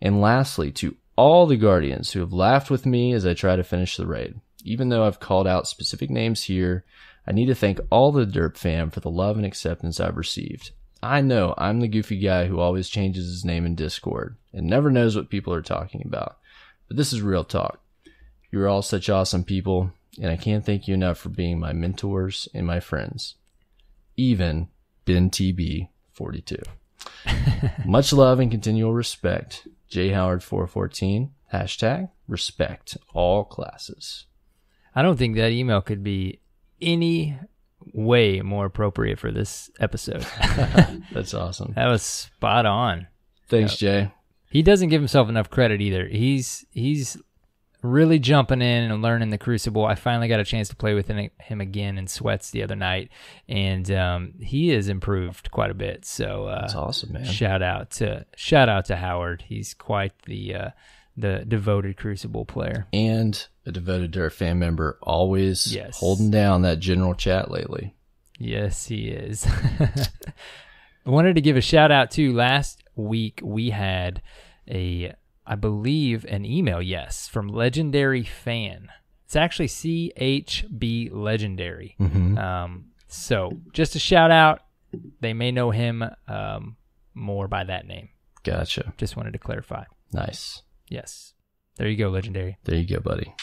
And lastly, to all the Guardians who have laughed with me as I try to finish the raid. Even though I've called out specific names here, I need to thank all the Derp fam for the love and acceptance I've received. I know I'm the goofy guy who always changes his name in Discord and never knows what people are talking about. But this is real talk. You're all such awesome people, and I can't thank you enough for being my mentors and my friends. Even Ben TB42. Much love and continual respect. J Howard 414. #respect all classes. I don't think that email could be any way more appropriate for this episode. That's awesome. That was spot on. Thanks, Jay. He doesn't give himself enough credit either. He's really jumping in and learning the Crucible. I finally got a chance to play with him again in sweats the other night, and he has improved quite a bit. So that's awesome, man. Shout out to Howard. He's quite the devoted Crucible player and a devoted Derp fan member. Always holding down that general chat lately. Yes, he is. I wanted to give a shout out to last week we had I believe an email, yes, from Legendary Fan. It's actually CHB Legendary. So just a shout out. They may know him more by that name. Gotcha. Just wanted to clarify. Nice. Yes. There you go, Legendary. There you go, buddy.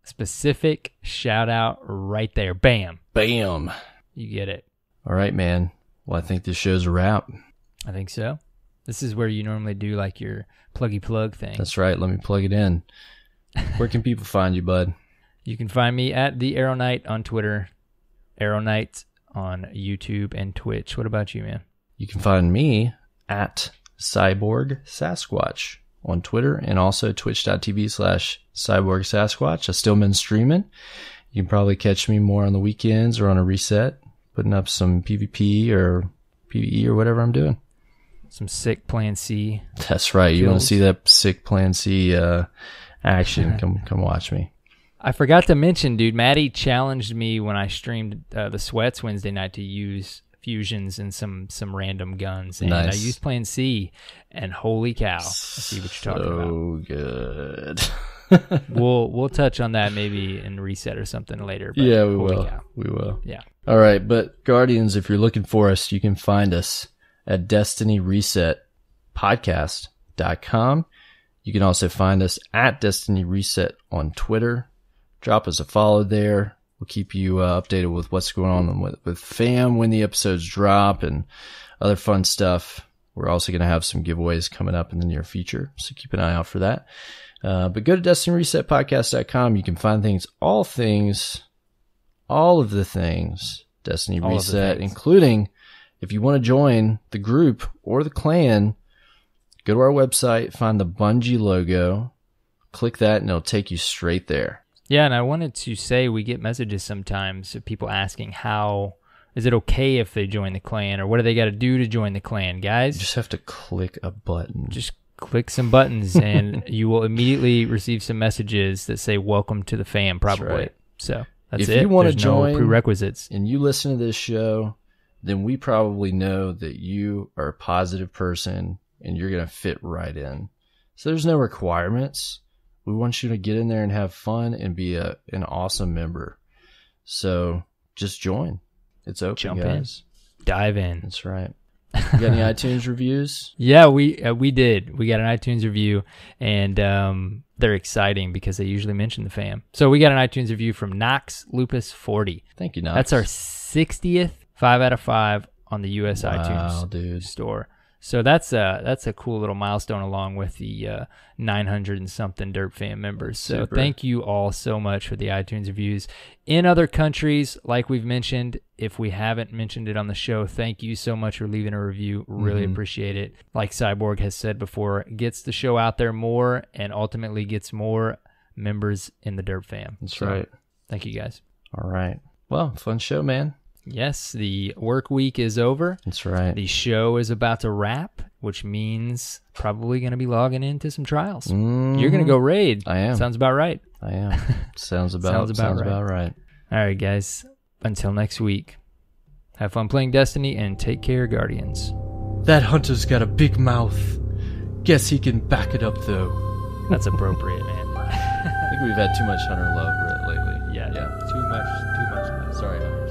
Specific shout out right there. Bam. Bam. You get it. All right, man. Well, I think this show's a wrap. I think so. This is where you normally do like your pluggy plug thing. That's right. Let me plug it in. Where can people find you, bud? You can find me at the Arrow Knight on Twitter, Arrow Knight on YouTube and Twitch. What about you, man? You can find me at Cyborg Sasquatch on Twitter and also twitch.tv/Cyborg Sasquatch. I've still been streaming. You can probably catch me more on the weekends or on a reset, putting up some PvP or PvE or whatever I'm doing. Some sick Plan C. That's right. You want to see that sick Plan C action? Come watch me. I forgot to mention, dude, Maddie challenged me when I streamed the Sweats Wednesday night to use fusions and some random guns. And nice. I used Plan C, and holy cow. I see what you're talking about. So good. We'll touch on that maybe in reset or something later. But yeah, we will. Cow. We will. Yeah. All right, but Guardians, if you're looking for us, you can find us at DestinyResetPodcast.com. You can also find us at Destiny Reset on Twitter. Drop us a follow there. We'll keep you updated with what's going on with fam when the episodes drop and other fun stuff. We're also going to have some giveaways coming up in the near future, so keep an eye out for that. But go to DestinyResetPodcast.com. You can find all of the things Destiny Reset, including if you want to join the group or the clan, go to our website, find the Bungie logo, click that, and it'll take you straight there. Yeah, and I wanted to say we get messages sometimes of people asking how is it okay if they join the clan, or what do they got to do to join the clan, guys? You just have to click a button. Just click some buttons, and you will immediately receive some messages that say "Welcome to the fam." Probably. That's right. So that's if it. You want to There's join no prerequisites, and you listen to this show, then we probably know that you are a positive person and you're going to fit right in. So there's no requirements. We want you to get in there and have fun and be an awesome member. So just join. It's open, jump guys. in, dive in. That's right. You got any iTunes reviews? Yeah, we did. We got an iTunes review, and they're exciting because they usually mention the fam. So we got an iTunes review from Knox Lupus 40. Thank you, Knox. That's our 60th 5 out of 5 on the US iTunes store. So that's a cool little milestone along with the 900 and something Derp Fan members. So Super. Thank you all so much for the iTunes reviews. In other countries, like we've mentioned, if we haven't mentioned it on the show, thank you so much for leaving a review. Really appreciate it. Like Cyborg has said before, gets the show out there more and ultimately gets more members in the Derp Fam. That's right. Thank you guys. All right. Well, fun show, man. Yes, the work week is over. That's right. The show is about to wrap, which means probably going to be logging into some trials. You're going to go raid. I am. Sounds about right. I am. Sounds about right. All right, guys. Until next week, have fun playing Destiny and take care, Guardians. That hunter's got a big mouth. Guess he can back it up, though. That's appropriate, man. I think we've had too much hunter love lately. Yeah. Too much. Sorry, hunters.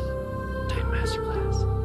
Take masterclass.